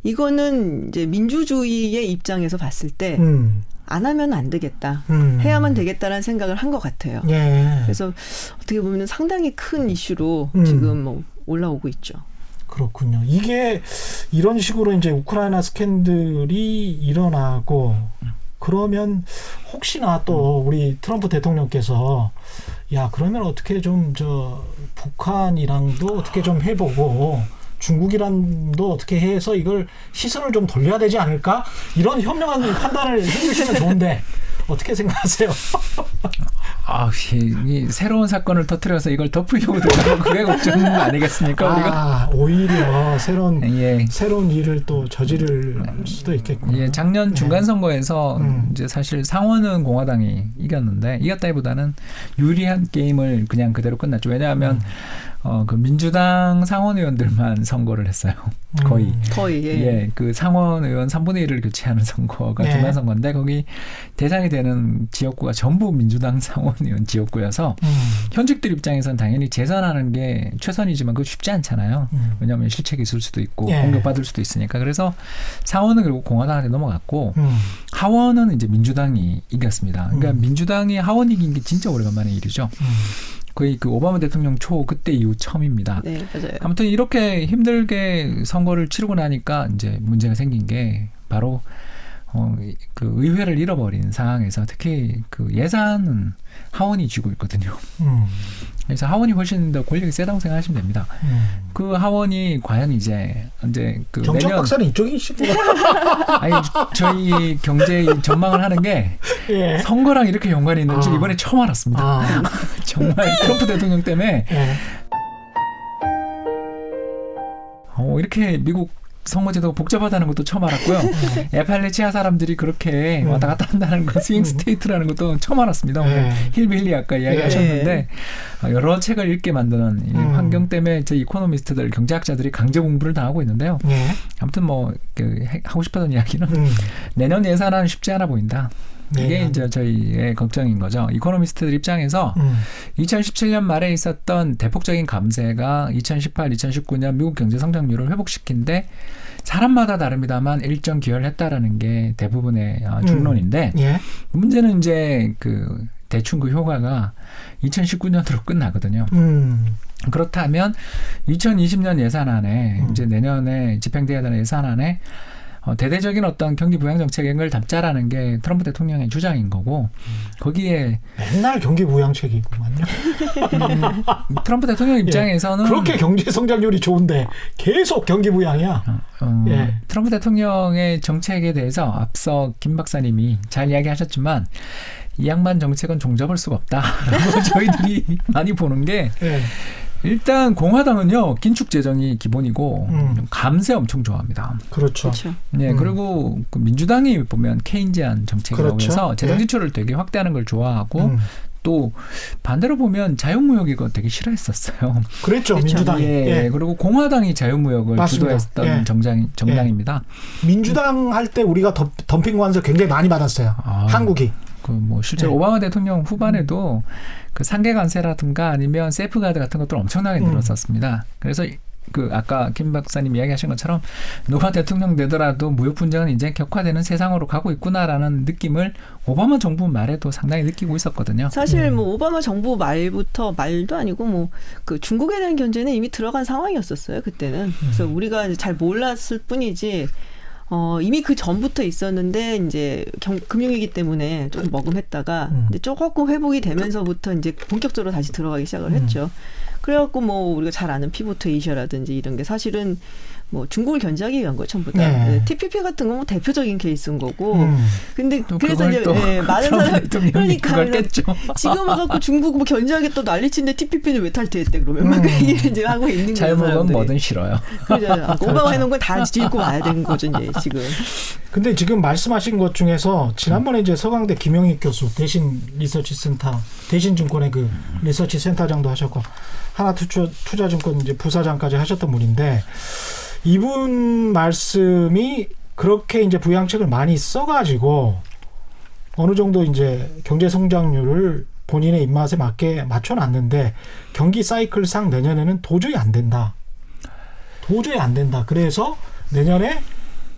이거는 이제 민주주의의 입장에서 봤을 때 안 하면 안 되겠다. 해야만 되겠다라는 생각을 한 것 같아요. 예. 그래서 어떻게 보면 상당히 큰 이슈로 지금 뭐 올라오고 있죠. 그렇군요. 이게 이런 식으로 이제 우크라이나 스캔들이 일어나고 그러면 혹시나 또 우리 트럼프 대통령께서 야 그러면 어떻게 좀 북한이랑도 어떻게 좀 해보고 중국이랑도 어떻게 해서 이걸 시선을 좀 돌려야 되지 않을까? 이런 현명한 판단을 해주시면 좋은데 어떻게 생각하세요? 이 새로운 사건을 터뜨려서 이걸 덮으려고 들어가면 그게 걱정 아니겠습니까? 우리가 오히려 새로운 일을 또 저지를 수도 있겠군요. 예, 작년 중간 선거에서 이제 사실 상원은 공화당이 이겼다기보다는 유리한 게임을 그냥 그대로 끝났죠. 왜냐하면 그 민주당 상원 의원들만 선거를 했어요. 거의 예, 그 상원 의원 3분의 1을 교체하는 선거가 중간 선거인데 거기 대상이 되는 지역구가 전부 민주당 상원 의원 지역구여서 현직들 입장에서는 당연히 재선하는 게 최선이지만 그거 쉽지 않잖아요. 왜냐하면 실책이 있을 수도 있고 공격받을 수도 있으니까. 그래서 상원은 결국 공화당한테 넘어갔고 하원은 이제 민주당이 이겼습니다. 그러니까 민주당이 하원 이긴 게 진짜 오래간만의 일이죠. 거의 그 오바마 대통령 초 그때 이후 처음입니다. 네, 맞아요. 아무튼 이렇게 힘들게 선거를 치르고 나니까 이제 문제가 생긴 게 바로 그 의회를 잃어버린 상황에서 특히 그 예산은 하원이 쥐고 있거든요. 그래서 하원이 훨씬 더 권력이 세다고 생각하시면 됩니다. 그 하원이 과연 이제 그 정청 박사는 이쪽이시고 아니 저희 경제 전망을 하는 게 선거랑 이렇게 연관이 있는지 이번에 처음 알았습니다. 정말 트럼프 대통령 때문에 이렇게 미국 선거제도가 복잡하다는 것도 처음 알았고요. 에팔레치아 사람들이 그렇게 왔다 갔다 한다는 거, 스윙 스테이트라는 것도 처음 알았습니다. 오늘 힐빌리 아까 이야기하셨는데 여러 책을 읽게 만드는 이 환경 때문에 저 이코노미스트들, 경제학자들이 강제 공부를 당하고 있는데요. 아무튼 하고 싶었던 이야기는 내년 예산안은 쉽지 않아 보인다. 이게 이제 저희의 걱정인 거죠. 이코노미스트들 입장에서 2017년 말에 있었던 대폭적인 감세가 2018, 2019년 미국 경제 성장률을 회복시킨데 사람마다 다릅니다만 일정 기여했다라는 게 대부분의 중론인데 문제는 이제 대충 그 효과가 2019년으로 끝나거든요. 그렇다면 2020년 예산안에 이제 내년에 집행돼야 되는 예산안에 대대적인 어떤 경기 부양 정책을 담자라는 게 트럼프 대통령의 주장인 거고 거기에 맨날 경기 부양책이구만요. 트럼프 대통령 입장에서는 그렇게 경제 성장률이 좋은데 계속 경기 부양이야. 트럼프 대통령의 정책에 대해서 앞서 김 박사님이 잘 이야기하셨지만 이 양반 정책은 종잡을 수가 없다라고 저희들이 많이 보는 게 일단 공화당은요 긴축 재정이 기본이고 감세 엄청 좋아합니다. 그렇죠. 네, 그리고 그 민주당이 보면 케인지안 정책이라고 해서 재정 지출을 되게 확대하는 걸 좋아하고 또 반대로 보면 자유무역 이거 되게 싫어했었어요. 그랬죠. 민주당이. 그리고 공화당이 자유무역을 맞습니다. 주도했던 정당입니다. 민주당 할 때 우리가 덤핑 관세 굉장히 많이 받았어요. 한국이. 실제로 오바마 대통령 후반에도 그 상계 관세라든가 아니면 세이프가드 같은 것들 엄청나게 늘었었습니다. 그래서 아까 김 박사님 이야기하신 것처럼 누가 대통령 되더라도 무역 분쟁은 이제 격화되는 세상으로 가고 있구나라는 느낌을 오바마 정부 말에도 상당히 느끼고 있었거든요. 사실 오바마 정부 말도 아니고 그 중국에 대한 견제는 이미 들어간 상황이었었어요. 그때는. 그래서 우리가 잘 몰랐을 뿐이지. 이미 그 전부터 있었는데 이제 금융위기 때문에 조금 머금했다가 이제 조금 회복이 되면서부터 이제 본격적으로 다시 들어가기 시작을 했죠. 그래갖고 우리가 잘 아는 피보트 에이시아라든지 이런 게 사실은 중국을 견제하기 위한 거예요, 전부 다. TPP 같은 건 대표적인 케이스인 거고. 근데 그래서 이제 많은 사람이 그러니까 깼죠. 지금 와갖고 중국 견제하겠다 난리친데 TPP는 왜 탈퇴했대 그러면 막 얘기를 이제 하고 있는 거예요. 잘못은 뭐든 싫어요. 그죠. 오바마 해놓은 걸 다 짚고 와야 되는 거죠, 이제 지금. 근데 지금 말씀하신 것 중에서 지난번에 이제 서강대 김영익 교수 대신 리서치센터 대신증권의 그 리서치 센터장도 하셨고 하나투자증권 이제 부사장까지 하셨던 분인데. 이분 말씀이 그렇게 이제 부양책을 많이 써가지고 어느 정도 이제 경제 성장률을 본인의 입맛에 맞게 맞춰놨는데 경기 사이클상 내년에는 도저히 안 된다. 그래서 내년에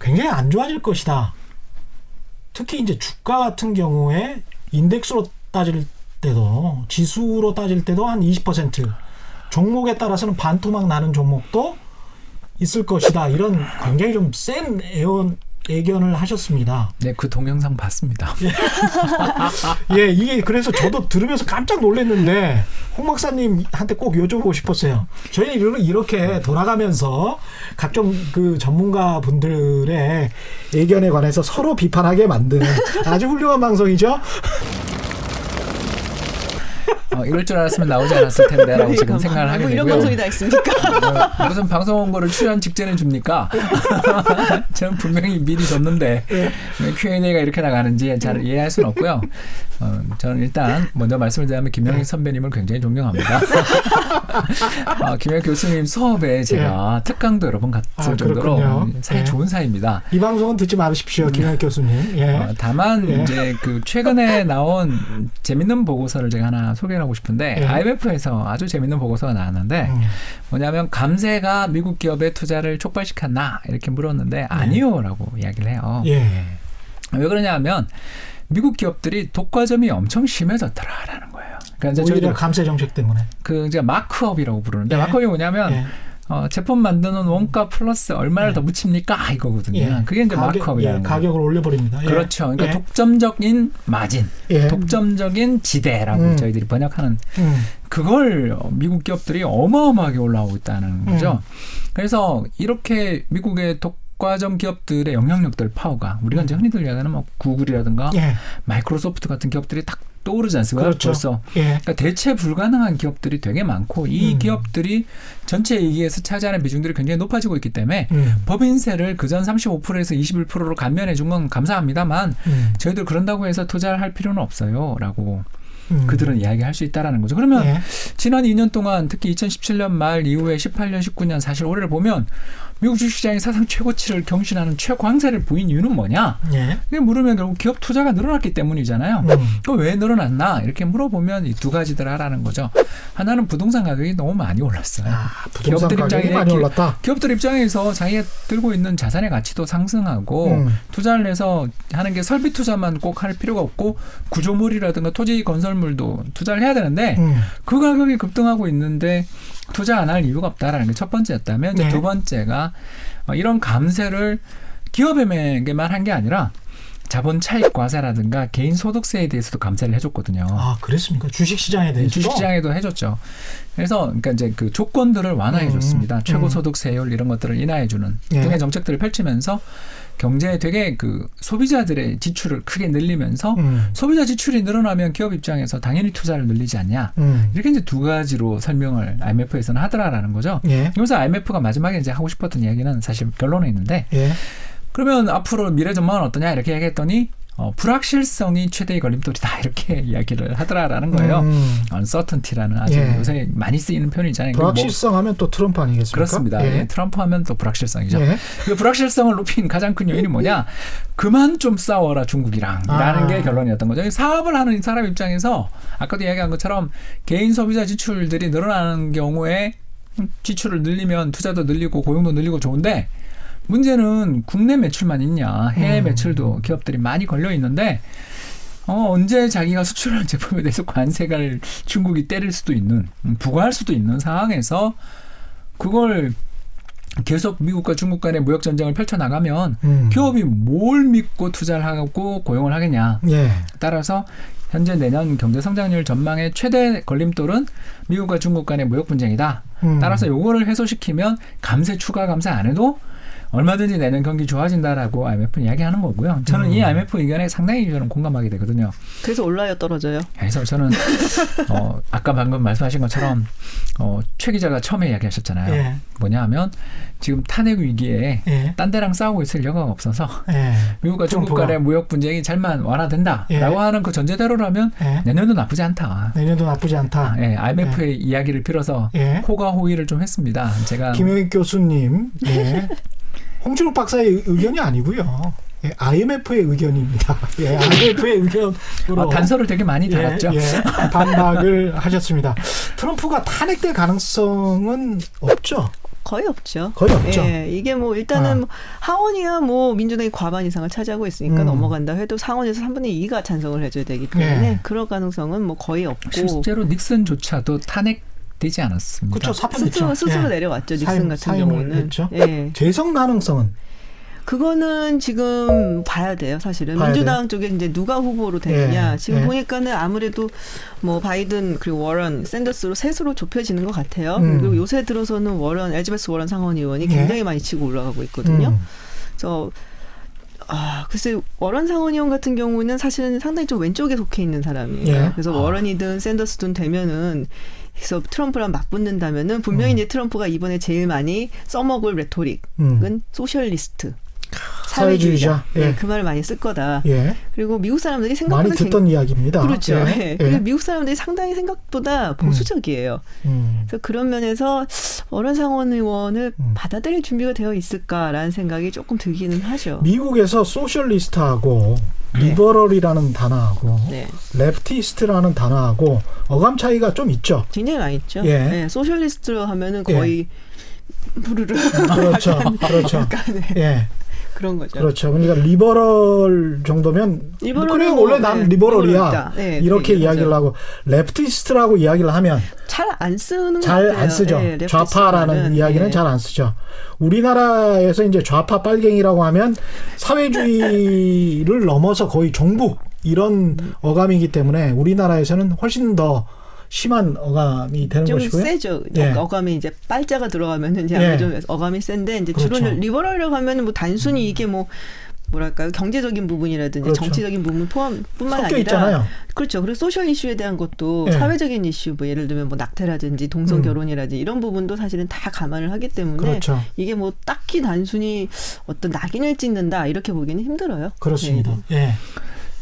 굉장히 안 좋아질 것이다. 특히 이제 주가 같은 경우에 인덱스로 따질 때도 지수로 따질 때도 한 20% 종목에 따라서는 반토막 나는 종목도 있을 것이다. 이런 굉장히 좀 센 예견을 하셨습니다. 네, 그 동영상 봤습니다. 예, 이게 그래서 저도 들으면서 깜짝 놀랐는데 홍 박사님한테 꼭 여쭤보고 싶었어요. 저희는 이렇게 돌아가면서 각종 그 전문가 분들의 예견에 관해서 서로 비판하게 만드는 아주 훌륭한 방송이죠. 이럴 줄 알았으면 나오지 않았을 텐데라고 지금 생각을 하게 뭐 되고요. 이런 방송이 다 있습니까? 무슨 방송 홍보를 출연 직전에 줍니까? 저는 분명히 미리 줬는데 Q&A가 이렇게 나가는지 잘 이해할 수는 없고요. 저는 일단 먼저 말씀을 드리면 김영익 선배님을 굉장히 존경합니다. 김영익 교수님 수업에 제가 특강도 여러 번 갔을 정도로 사이 좋은 사이입니다. 이 방송은 듣지 마십시오, 김영익 교수님. 예. 다만 이제 그 최근에 나온 재밌는 보고서를 제가 하나 소개하고 싶은데 IMF에서 아주 재밌는 보고서가 나왔는데 뭐냐면 감세가 미국 기업의 투자를 촉발시켰나 이렇게 물었는데 아니요라고 이야기를 해요. 왜 그러냐 하면 미국 기업들이 독과점이 엄청 심해졌더라라는 거예요. 그러니까 이제 오히려 감세 정책 때문에. 그 이제 마크업이라고 부르는데 마크업이 뭐냐면 제품 만드는 원가 플러스 얼마를 더 묻힙니까? 이거거든요. 그게 이제 마크업이라는 거예요. 가격을 올려버립니다. 그렇죠. 그러니까 독점적인 마진, 독점적인 지대라고 저희들이 번역하는 그걸 미국 기업들이 어마어마하게 올라오고 있다는 거죠. 그래서 이렇게 미국의 독과점 기업들의 영향력들 파워가 우리가 이제 흔히들 얘기하는 뭐 구글이라든가 마이크로소프트 같은 기업들이 딱 떠오르지 않습니까? 그렇죠. 벌써. 그러니까 대체 불가능한 기업들이 되게 많고 이 기업들이 전체 이익에서 차지하는 비중들이 굉장히 높아지고 있기 때문에 법인세를 그전 35%에서 21%로 감면해 준 건 감사합니다만 저희들 그런다고 해서 투자를 할 필요는 없어요. 라고 그들은 이야기할 수 있다라는 거죠. 그러면 지난 2년 동안 특히 2017년 말 이후에 18년, 19년 사실 올해를 보면 미국 주식시장이 사상 최고치를 경신하는 최광세를 보인 이유는 뭐냐? 이게 물으면 결국 기업 투자가 늘어났기 때문이잖아요. 그럼 왜 늘어났나? 이렇게 물어보면 이 두 가지더라라는 거죠. 하나는 부동산 가격이 너무 많이 올랐어요. 부동산 가격이 많이 올랐다. 기업들 입장에서 자기가 들고 있는 자산의 가치도 상승하고 투자를 해서 하는 게 설비 투자만 꼭 할 필요가 없고 구조물이라든가 토지 건설물도 투자를 해야 되는데 그 가격이 급등하고 있는데 투자 안 할 이유가 없다라는 게 첫 번째였다면 두 번째가 이런 감세를 기업에게만 한 게 아니라 자본 차익 과세라든가 개인 소득세에 대해서도 감세를 해줬거든요. 아, 그랬습니까? 주식시장에 대해서? 주식시장에도 해줬죠. 그래서 그러니까 이제 그 조건들을 완화해줬습니다. 최고 소득세율 이런 것들을 인하해주는 등의 정책들을 펼치면서 경제에 되게 그 소비자들의 지출을 크게 늘리면서 소비자 지출이 늘어나면 기업 입장에서 당연히 투자를 늘리지 않냐. 이렇게 이제 두 가지로 설명을 IMF에서는 하더라라는 거죠. 그래서 IMF가 마지막에 이제 하고 싶었던 이야기는 사실 결론에 있는데 그러면 앞으로 미래 전망은 어떠냐 이렇게 얘기했더니 불확실성이 최대의 걸림돌이다 이렇게 이야기를 하더라라는 거예요. uncertainty라는 아주 요새 많이 쓰이는 표현이잖아요. 불확실성 하면 또 트럼프 아니겠습니까? 그렇습니다. 트럼프 하면 또 불확실성이죠. 그 불확실성을 높인 가장 큰 요인이 뭐냐? 그만 좀 싸워라 중국이랑 라는 게 결론이었던 거죠. 사업을 하는 사람 입장에서 아까도 이야기한 것처럼 개인 소비자 지출들이 늘어나는 경우에 지출을 늘리면 투자도 늘리고 고용도 늘리고 좋은데 문제는 국내 매출만 있냐. 해외 매출도 기업들이 많이 걸려 있는데 언제 자기가 수출하는 제품에 대해서 관세를 중국이 때릴 수도 있는 부과할 수도 있는 상황에서 그걸 계속 미국과 중국 간의 무역 전쟁을 펼쳐나가면 기업이 뭘 믿고 투자를 하고 고용을 하겠냐. 따라서 현재 내년 경제 성장률 전망의 최대 걸림돌은 미국과 중국 간의 무역 분쟁이다. 따라서 요거를 해소시키면 추가 감세 안 해도 얼마든지 내년 경기 좋아진다라고 IMF는 이야기하는 거고요. 저는 이 IMF 의견에 상당히 저는 공감하게 되거든요. 그래서 올라요 떨어져요? 그래서 저는 아까 방금 말씀하신 것처럼 최 기자가 처음에 이야기하셨잖아요. 뭐냐 하면 지금 탄핵 위기에 딴 데랑 싸우고 있을 여가가 없어서 미국과 중국 간의 무역 분쟁이 잘만 완화된다라고 하는 그 전제대로라면 내년도 나쁘지 않다. 내년도 나쁘지 않다. IMF의 이야기를 빌어서 호가호의를 좀 했습니다. 제가 김영익 교수님 홍준욱 박사의 의견이 아니고요. IMF의 의견입니다. IMF의 의견으로 단서를 되게 많이 달았죠. 반박을 하셨습니다. 트럼프가 탄핵될 가능성은 없죠. 거의 없죠. 거의 없죠. 이게 뭐 일단은 하원이야 뭐 민주당이 과반 이상을 차지하고 있으니까 넘어간다 해도 상원에서 3분의 2가 찬성을 해줘야 되기 때문에 그럴 가능성은 뭐 거의 없고. 실제로 닉슨조차도 탄핵 뛰지 않았습니다. 그렇죠. 사표냈죠. 스스로 내려왔죠. 닉슨 같은 경우는. 했죠. 예. 재선 가능성은 그거는 지금 봐야 돼요, 사실은. 민주당 쪽에 이제 누가 후보로 되느냐. 지금 보니까는 아무래도 뭐 바이든 그리고 워런, 샌더스로 셋으로 좁혀지는 것 같아요. 그리고 요새 들어서는 엘리자베스 워런 상원 의원이 굉장히 많이 치고 올라가고 있거든요. 그래서 글쎄 워런 상원 의원 같은 경우는 사실은 상당히 좀 왼쪽에 속해 있는 사람이에요. 그래서 워런이든 샌더스든 되면은 그래서 트럼프랑 맞붙는다면은 분명히 이제 트럼프가 이번에 제일 많이 써먹을 레토릭은 소셜리스트. 사회주의자. 예. 그 말을 많이 쓸 거다. 예. 그리고 미국 사람들이 생각보다 많이 듣던 이야기입니다. 그렇죠. 예. 그리고 미국 사람들이 상당히 생각보다 보수적이에요. 그래서 그런 면에서 워런 상원 의원을 받아들일 준비가 되어 있을까라는 생각이 조금 들기는 하죠. 미국에서 소셜리스트하고 리버럴이라는 단어하고 레프티스트라는 단어하고 어감 차이가 좀 있죠. 굉장히 많이 있죠. 예. 소셜리스트로 하면은 거의 부르르. 그렇죠. 그렇죠. 예. 그런 거죠. 그렇죠. 그러니까 리버럴 정도면 그래 원래 난 리버럴이야. 이렇게 이야기를 하고 레프티스트라고 이야기를 하면 잘 안 쓰는 잘 안 쓰죠. 좌파라는 이야기는 잘 안 쓰죠. 우리나라에서 이제 좌파 빨갱이라고 하면 사회주의를 넘어서 거의 종북 이런 어감이기 때문에 우리나라에서는 훨씬 더 심한 어감이 되는 좀 것이고요. 세죠. 어감이 이제 빨자가 들어가면은 이제 좀 어감이 센데 이제 그렇죠. 주로 리버럴이라고 하면은 뭐 단순히 이게 뭐 뭐랄까요 경제적인 부분이라든지 그렇죠. 정치적인 부분 뿐만 아니라 있잖아요. 그렇죠. 그리고 소셜 이슈에 대한 것도 사회적인 이슈 뭐 예를 들면 뭐 낙태라든지 동성 결혼이라든지 이런 부분도 사실은 다 감안을 하기 때문에 그렇죠. 이게 뭐 딱히 단순히 어떤 낙인을 찍는다 이렇게 보기는 힘들어요. 그렇습니다. 예.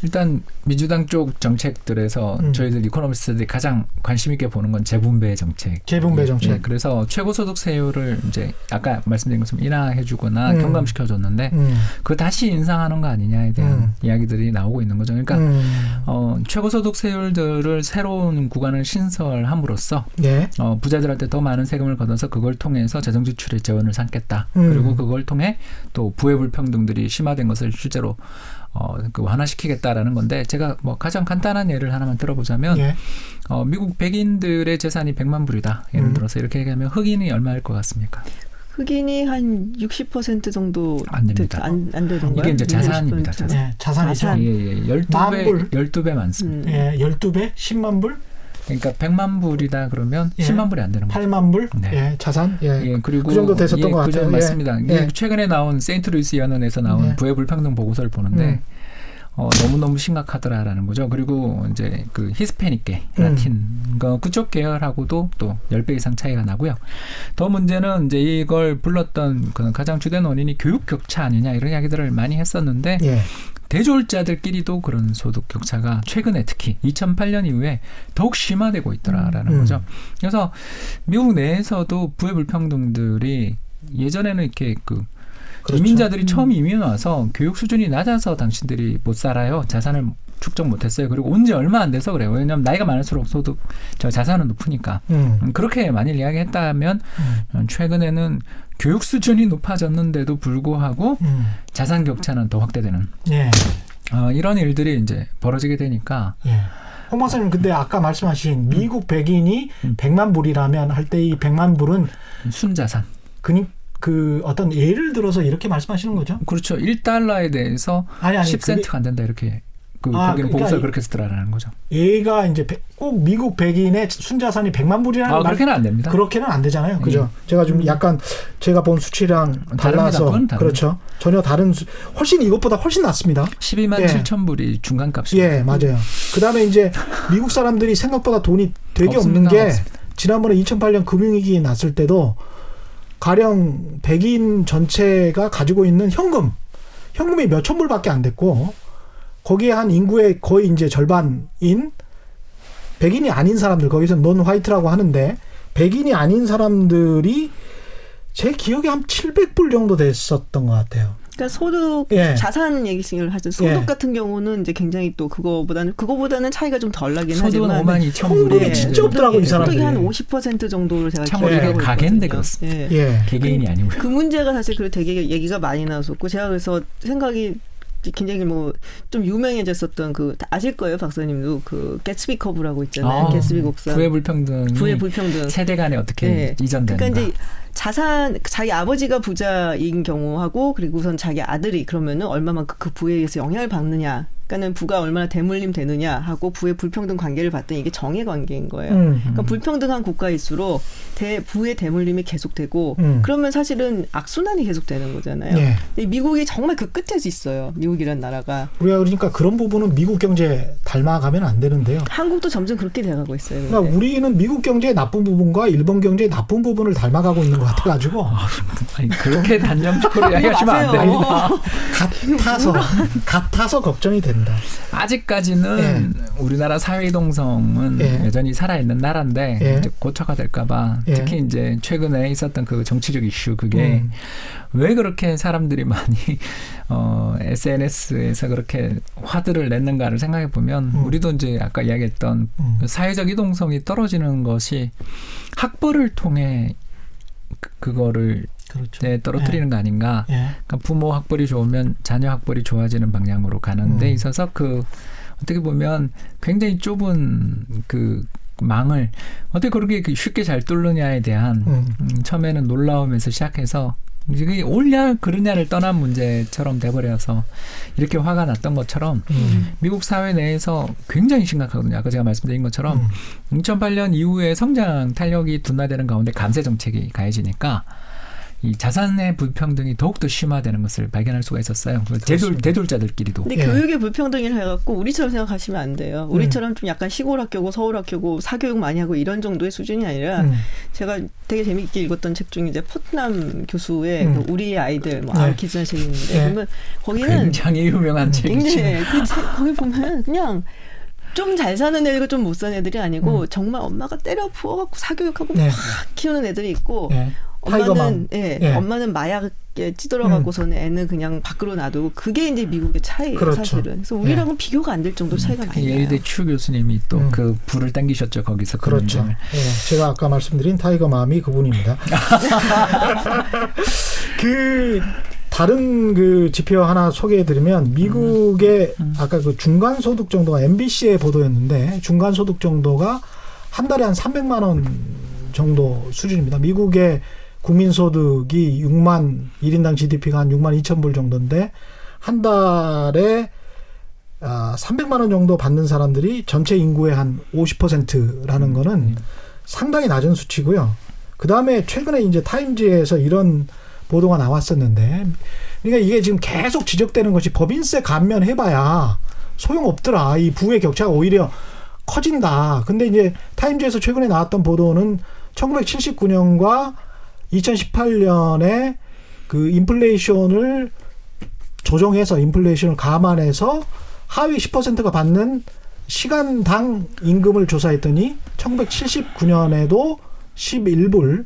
일단 민주당 쪽 정책들에서 저희들 이코노미스트들이 가장 관심 있게 보는 건 재분배 정책. 재분배 정책. 네, 그래서 최고소득세율을 이제 아까 말씀드린 것처럼 인하해주거나 경감시켜줬는데 그거 다시 인상하는 거 아니냐에 대한 이야기들이 나오고 있는 거죠. 그러니까 최고소득세율들을 새로운 구간을 신설함으로써 부자들한테 더 많은 세금을 걷어서 그걸 통해서 재정지출의 재원을 삼겠다. 그리고 그걸 통해 또 부의 불평등들이 심화된 것을 실제로 완화시키겠다라는 건데 제가 뭐 가장 간단한 예를 하나만 들어보자면 미국 백인들의 재산이 100만 불이다. 예를 들어서 이렇게 얘기하면 흑인이 얼마일 것 같습니까? 흑인이 한 60% 정도 안 됩니다. 안 되던가요? 이게 이제 자산입니다. 자산. 네, 자산이죠. 12배 많습니다. 12배? 10만 불? 그러니까 100만 불이다 그러면 10만 불이 안 되는 거죠. 8만 불? 자산? 그리고 그 정도 됐었던 것 같아요. 맞습니다. 최근에 나온 세인트루이스 연원에서 나온 부의 불평등 보고서를 보는데 너무너무 심각하더라라는 거죠. 그리고 이제 그 히스패닉계, 라틴, 그쪽 계열하고도 또 10배 이상 차이가 나고요. 더 문제는 이제 이걸 불렀던 그 가장 주된 원인이 교육 격차 아니냐 이런 이야기들을 많이 했었는데 대졸자들끼리도 그런 소득 격차가 최근에 특히 2008년 이후에 더욱 심화되고 있더라라는 거죠. 그래서 미국 내에서도 부의 불평등들이 예전에는 이렇게 그렇죠. 이민자들이 처음 이민 와서 교육 수준이 낮아서 당신들이 못 살아요. 자산을 축적 못했어요. 그리고 온 지 얼마 안 돼서 그래요. 왜냐하면 나이가 많을수록 자산은 높으니까. 그렇게 만일 이야기했다면 최근에는 교육 수준이 높아졌는데도 불구하고 자산 격차는 더 확대되는 이런 일들이 이제 벌어지게 되니까. 홍 박사님 근데 아까 말씀하신 미국 백인이 100만 불이라면 할 때 이 100만 불은 순자산. 그 어떤 예를 들어서 이렇게 말씀하시는 거죠? 그렇죠. 1달러에 대해서 10센트가 안 된다 이렇게 거기는 보고서 그렇게 쓰더라라는 거죠. 얘가 이제 꼭 미국 백인의 순자산이 100만 불이라는 그렇게는 안 됩니다. 그렇게는 안 되잖아요. 그죠? 제가 좀 약간 제가 본 수치랑 달라서 그렇죠. 전혀 다른 훨씬 이것보다 훨씬 낮습니다. 12만 7천 불이 중간값입니다. 맞아요. 그다음에 이제 미국 사람들이 생각보다 돈이 되게 없는 게 지난번에 2008년 금융위기 났을 때도 가령 백인 전체가 가지고 있는 현금이 몇천 불밖에 안 됐고 거기에 한 인구의 거의 이제 절반인 백인이 아닌 사람들 거기서 논 화이트라고 하는데 백인이 아닌 사람들이 제 기억에 한 700불 정도 됐었던 것 같아요. 그러니까 소득, 자산 얘기를 하죠. 소득 같은 경우는 이제 굉장히 또 그거보다는 차이가 좀 덜 나긴 하지만. 5만 2천 불이 진짜 없더라고 이 사람들이. 소득이 한 50% 정도로 제가 기억하고 있거든요. 이게 가계인데 그렇습니다. 개개인이 아니고요. 그 문제가 사실 되게 얘기가 많이 나왔었고 제가 그래서 생각이 굉장히 뭐 좀 유명해졌었던 그 아실 거예요, 박사님도 그 개츠비 커브라고 있잖아요. 개츠비 곡선. 부의 불평등. 세대 간에 어떻게 이전되는가. 그러니까 이제 자산 자기 아버지가 부자인 경우하고 그리고 우선 자기 아들이 그러면은 얼마만큼 그 부에 의해서 영향을 받느냐. 그러니까는 부가 얼마나 대물림 되느냐 하고 부의 불평등 관계를 봤더니 이게 정의 관계인 거예요. 그러니까 불평등한 국가일수록 부의 대물림이 계속되고 그러면 사실은 악순환이 계속되는 거잖아요. 네. 근데 미국이 정말 그 끝에 있어요. 미국이란 나라가. 우리가 그러니까 그런 부분은 미국 경제 닮아가면 안 되는데요. 한국도 점점 그렇게 돼가고 있어요. 근데. 그러니까 우리는 미국 경제의 나쁜 부분과 일본 경제의 나쁜 부분을 닮아가고 있는 것 같아가지고. 아니, 그렇게 단정적으로 이야기하시면 안 됩니다. 같아서 걱정이 된다. 아직까지는 우리나라 사회이동성은 여전히 살아있는 나라인데 이제 고쳐가 될까봐 특히 이제 최근에 있었던 그 정치적 이슈 그게 왜 그렇게 사람들이 많이 SNS에서 그렇게 화들을 냈는가를 생각해 보면 우리도 이제 아까 이야기했던 사회적 이동성이 떨어지는 것이 학벌을 통해 그거를 그렇죠. 떨어뜨리는 거 아닌가. 그러니까 부모 학벌이 좋으면 자녀 학벌이 좋아지는 방향으로 가는 데 있어서 그 어떻게 보면 굉장히 좁은 그 망을 어떻게 그렇게 쉽게 잘 뚫느냐에 대한 처음에는 놀라움에서 시작해서 이게 옳냐 그르냐를 떠난 문제처럼 돼버려서 이렇게 화가 났던 것처럼 미국 사회 내에서 굉장히 심각하거든요. 아까 제가 말씀드린 것처럼 2008년 이후에 성장 탄력이 둔화되는 가운데 감세 정책이 가해지니까 이 자산의 불평등이 더욱더 심화되는 것을 발견할 수가 있었어요. 대졸자들끼리도. 근데 교육의 불평등이라 해갖고 우리처럼 생각하시면 안 돼요. 우리처럼 좀 약간 시골 학교고 서울 학교고 사교육 많이 하고 이런 정도의 수준이 아니라 제가 되게 재미있게 읽었던 책 중에 이제 포트남 교수의 그 우리의 아이들 뭐 아웃키즈라는 책이 있는데 그러면 거기는 굉장히 유명한 책이죠. 거기 보면 그냥 좀 잘 사는 애들과 좀 못 사는 애들이 아니고 정말 엄마가 때려 부어갖고 사교육하고 막 키우는 애들이 있고 엄마는 마약에 찌들어가고서는 애는 그냥 밖으로 놔두고 그게 이제 미국의 차이예요. 그렇죠. 사실은. 그래서 우리랑은 비교가 안 될 정도 차이가 많이 나요. 예의대 추 교수님이 또 그 불을 당기셨죠. 거기서. 그렇죠. 제가 아까 말씀드린 타이거맘이 그분입니다. 다른 그 지표 하나 소개해드리면 미국의 아까 그 중간 소득 정도가 MBC의 보도였는데 중간 소득 정도가 한 달에 한 300만 원 정도 수준입니다. 미국의 국민소득이 1인당 GDP가 한 6만 2천 불 정도인데 한 달에 300만 원 정도 받는 사람들이 전체 인구의 한 50%라는 거는 상당히 낮은 수치고요. 그 다음에 최근에 이제 타임지에서 이런 보도가 나왔었는데, 그러니까 이게 지금 계속 지적되는 것이 법인세 감면해봐야 소용없더라. 이 부의 격차가 오히려 커진다. 근데 이제 타임즈에서 최근에 나왔던 보도는 1979년과 2018년에 그 인플레이션을 조정해서 인플레이션을 감안해서 하위 10%가 받는 시간당 임금을 조사했더니 1979년에도 11불,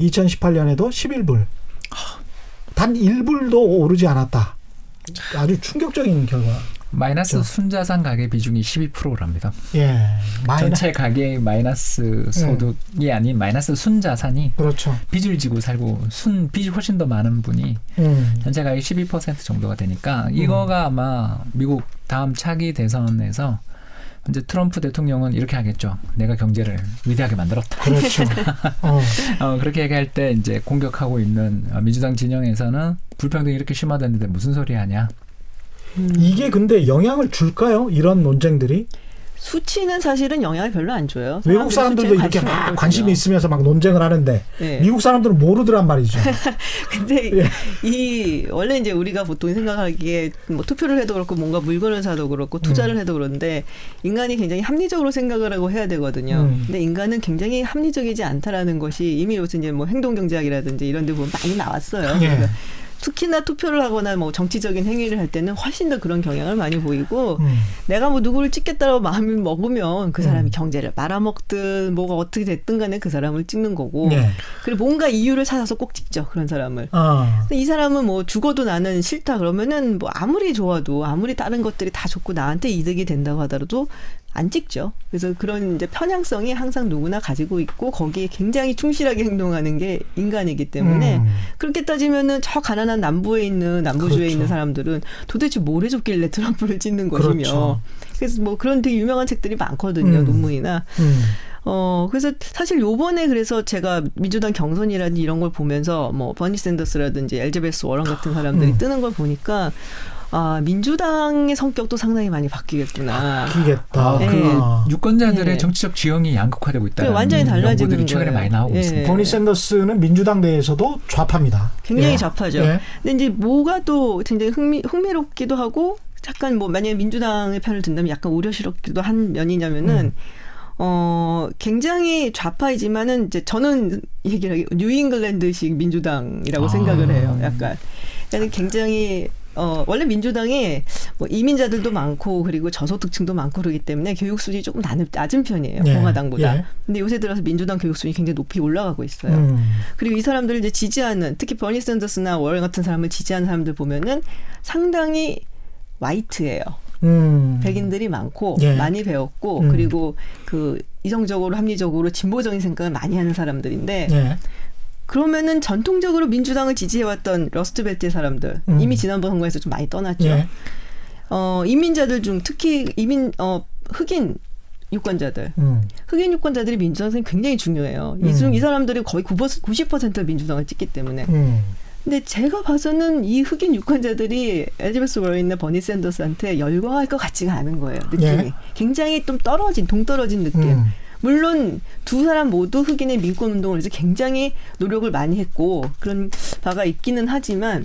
2018년에도 11불. 단 1불도 오르지 않았다. 아주 충격적인 결과. 마이너스 그렇죠. 순자산 가계 비중이 12%랍니다. 전체 가계 마이너스 소득이 아닌 마이너스 순자산이 그렇죠. 빚을 지고 살고 빚이 훨씬 더 많은 분이 전체 가계 12% 정도가 되니까 이거가 아마 미국 다음 차기 대선에서 이제 트럼프 대통령은 이렇게 하겠죠. 내가 경제를 위대하게 만들었다. 그렇죠. 그렇게 얘기할 때 이제 공격하고 있는 민주당 진영에서는 불평등이 이렇게 심화됐는데 무슨 소리 하냐. 이게 근데 영향을 줄까요? 이런 논쟁들이? 수치는 사실은 영향을 별로 안 줘요. 외국 사람들도 이렇게 막 관심이 있으면서 막 논쟁을 하는데 미국 사람들은 모르더란 말이죠. 근데 원래 이제 우리가 보통 생각하기에 뭐 투표를 해도 그렇고 뭔가 물건을 사도 그렇고 투자를 해도 그런데 인간이 굉장히 합리적으로 생각을 하고 해야 되거든요. 근데 인간은 굉장히 합리적이지 않다라는 것이 이미 요새 이제 뭐 행동경제학이라든지 이런 데 보면 많이 나왔어요. 그러니까 특히나 투표를 하거나 뭐 정치적인 행위를 할 때는 훨씬 더 그런 경향을 많이 보이고 내가 뭐 누구를 찍겠다고 마음을 먹으면 그 사람이 경제를 말아먹든 뭐가 어떻게 됐든 간에 그 사람을 찍는 거고 그리고 뭔가 이유를 찾아서 꼭 찍죠. 그런 사람을. 근데 이 사람은 뭐 죽어도 나는 싫다 그러면은 뭐 아무리 좋아도 아무리 다른 것들이 다 좋고 나한테 이득이 된다고 하더라도 안 찍죠. 그래서 그런 이제 편향성이 항상 누구나 가지고 있고 거기에 굉장히 충실하게 행동하는 게 인간이기 때문에 그렇게 따지면은 저 가난한 남부에 있는 남부주에 그렇죠. 있는 사람들은 도대체 뭘 해줬길래 트럼프를 찍는 것이며. 그렇죠. 그래서 뭐 그런 되게 유명한 책들이 많거든요. 논문이나. 그래서 사실 요번에 그래서 제가 민주당 경선이라든지 이런 걸 보면서 뭐 버니 샌더스라든지 엘리자베스 워런 같은 사람들이 뜨는 걸 보니까 아, 민주당의 성격도 상당히 많이 바뀌겠구나. 바뀌겠다. 네. 그 유권자들의 네. 정치적 지형이 양극화되고 있다는 완전히 달라지는 연구들이 최근에 거예요. 많이 나오고 네. 있습니다. 버니 샌더스는 민주당 내에서도 좌파입니다. 굉장히 예. 좌파죠. 예. 근데 이제 뭐가 또 굉장히 흥미롭기도 하고 약간 뭐 만약에 민주당의 편을 든다면 약간 우려스럽기도 한 면이냐면은 굉장히 좌파이지만은 이제 저는 얘기를 하기 뉴잉글랜드식 민주당이라고 생각을 해요. 약간 그러니까 굉장히 원래 민주당이 뭐 이민자들도 많고 그리고 저소득층도 많고 그러기 때문에 교육 수준이 조금 낮은 편이에요. 예. 공화당보다. 예. 근데 요새 들어서 민주당 교육 수준이 굉장히 높이 올라가고 있어요. 그리고 이 사람들을 이제 지지하는 특히 버니 샌더스나 워런 같은 사람을 지지하는 사람들 보면은 상당히 화이트예요. 백인들이 많고 예. 많이 배웠고 그리고 그 이성적으로 합리적으로 진보적인 생각을 많이 하는 사람들인데 예. 그러면은 전통적으로 민주당을 지지해왔던 러스트벨트의 사람들 이미 지난번 선거에서 좀 많이 떠났죠. 예. 이민자들 중 특히 흑인 유권자들, 흑인 유권자들이 민주당에 굉장히 중요해요. 이 사람들이 거의 90%를 민주당을 찍기 때문에. 근데 제가 봐서는 이 흑인 유권자들이 엘리자베스 워런이나 버니 샌더스한테 열광할 것 같지가 않은 거예요. 느낌이. 예. 굉장히 좀 동떨어진 느낌. 물론 두 사람 모두 흑인의 민권 운동을 해서 굉장히 노력을 많이 했고 그런 바가 있기는 하지만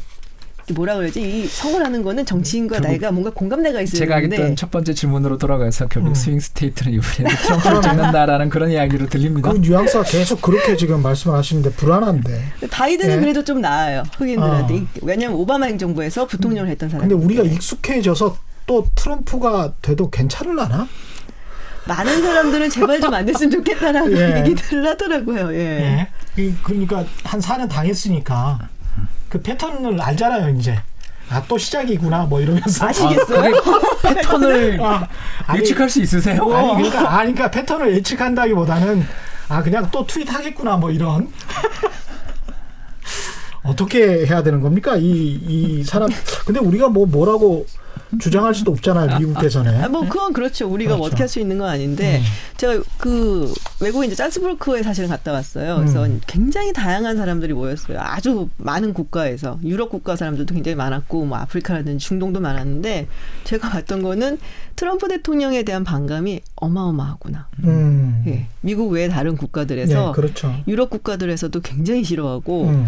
뭐라 그러지? 이 선거라는 거는 정치인과 내가 뭔가 공감대가 있어야 제가 되는데 하겠던 첫 번째 질문으로 돌아가서 결국 스윙 스테이트는 이번에 트럼프를 찍는다라는 그런 이야기로 들립니다. 그 뉘앙스가 계속 그렇게 지금 말씀을 하시는데 불안한데. 바이든은 예? 그래도 좀 나아요. 흑인들한테. 왜냐하면 오바마 행정부에서 부통령을 했던 사람. 근데 우리가 익숙해져서 또 트럼프가 돼도 괜찮을라나? 많은 사람들은 제발 좀 안 됐으면 좋겠다라는 예. 얘기들을 하더라고요. 예. 그러니까 한 4년 당했으니까 그 패턴을 알잖아요, 이제. 아, 또 시작이구나, 뭐 이러면서. 아시겠어요? 패턴을 아니, 예측할 수 있으세요? 그러니까 패턴을 예측한다기보다는 그냥 또 트윗하겠구나, 뭐 이런. 어떻게 해야 되는 겁니까? 이 사람. 근데 우리가 뭐라고 주장할 수도 없잖아요, 미국에서는. 뭐 그건 그렇죠. 우리가 그렇죠. 어떻게 할 수 있는 건 아닌데 제가 그 외국에 이제 짤스부르크에 사실 갔다 왔어요. 그래서 굉장히 다양한 사람들이 모였어요. 아주 많은 국가에서 유럽 국가 사람들도 굉장히 많았고 뭐 아프리카라든지 중동도 많았는데 제가 봤던 거는 트럼프 대통령에 대한 반감이 어마어마하구나. 예. 미국 외 다른 국가들에서 예, 그렇죠. 유럽 국가들에서도 굉장히 싫어하고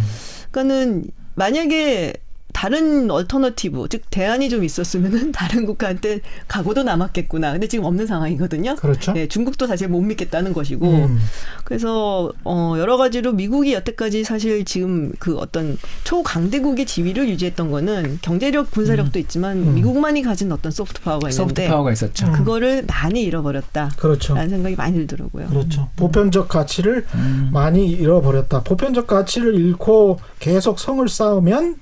그러니까는 만약에 다른 얼터너티브, 즉 대안이 좀 있었으면은 다른 국가한테 각오도 남았겠구나. 근데 지금 없는 상황이거든요. 그렇죠. 네, 중국도 사실 못 믿겠다는 것이고. 그래서 여러 가지로 미국이 여태까지 사실 지금 그 어떤 초강대국의 지위를 유지했던 거는 경제력, 군사력도 있지만 미국만이 가진 어떤 소프트 파워가 있는데 소프트 파워가 있었죠. 그거를 많이 잃어버렸다. 그렇죠. 라는 생각이 많이 들더라고요. 그렇죠. 보편적 가치를 많이 잃어버렸다. 보편적 가치를 잃고 계속 성을 쌓으면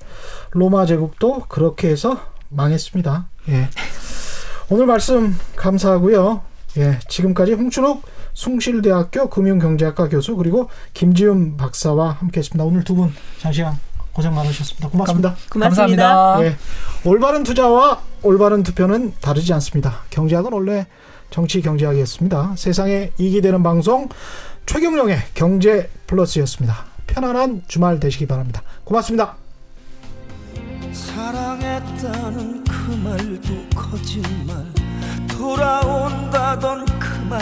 로마 제국도 그렇게 해서 망했습니다. 예. 오늘 말씀 감사하고요. 예. 지금까지 홍춘욱 숭실대학교 금융경제학과 교수 그리고 김지훈 박사와 함께했습니다. 오늘 두 분 장시간 고생 많으셨습니다. 고맙습니다. 고맙습니다. 감사합니다. 예. 올바른 투자와 올바른 투표는 다르지 않습니다. 경제학은 원래 정치 경제학이었습니다. 세상에 이익이 되는 방송 최경영의 경제 플러스였습니다. 편안한 주말 되시기 바랍니다. 고맙습니다. 사랑했다는 그 말도 거짓말 돌아온다던 그 말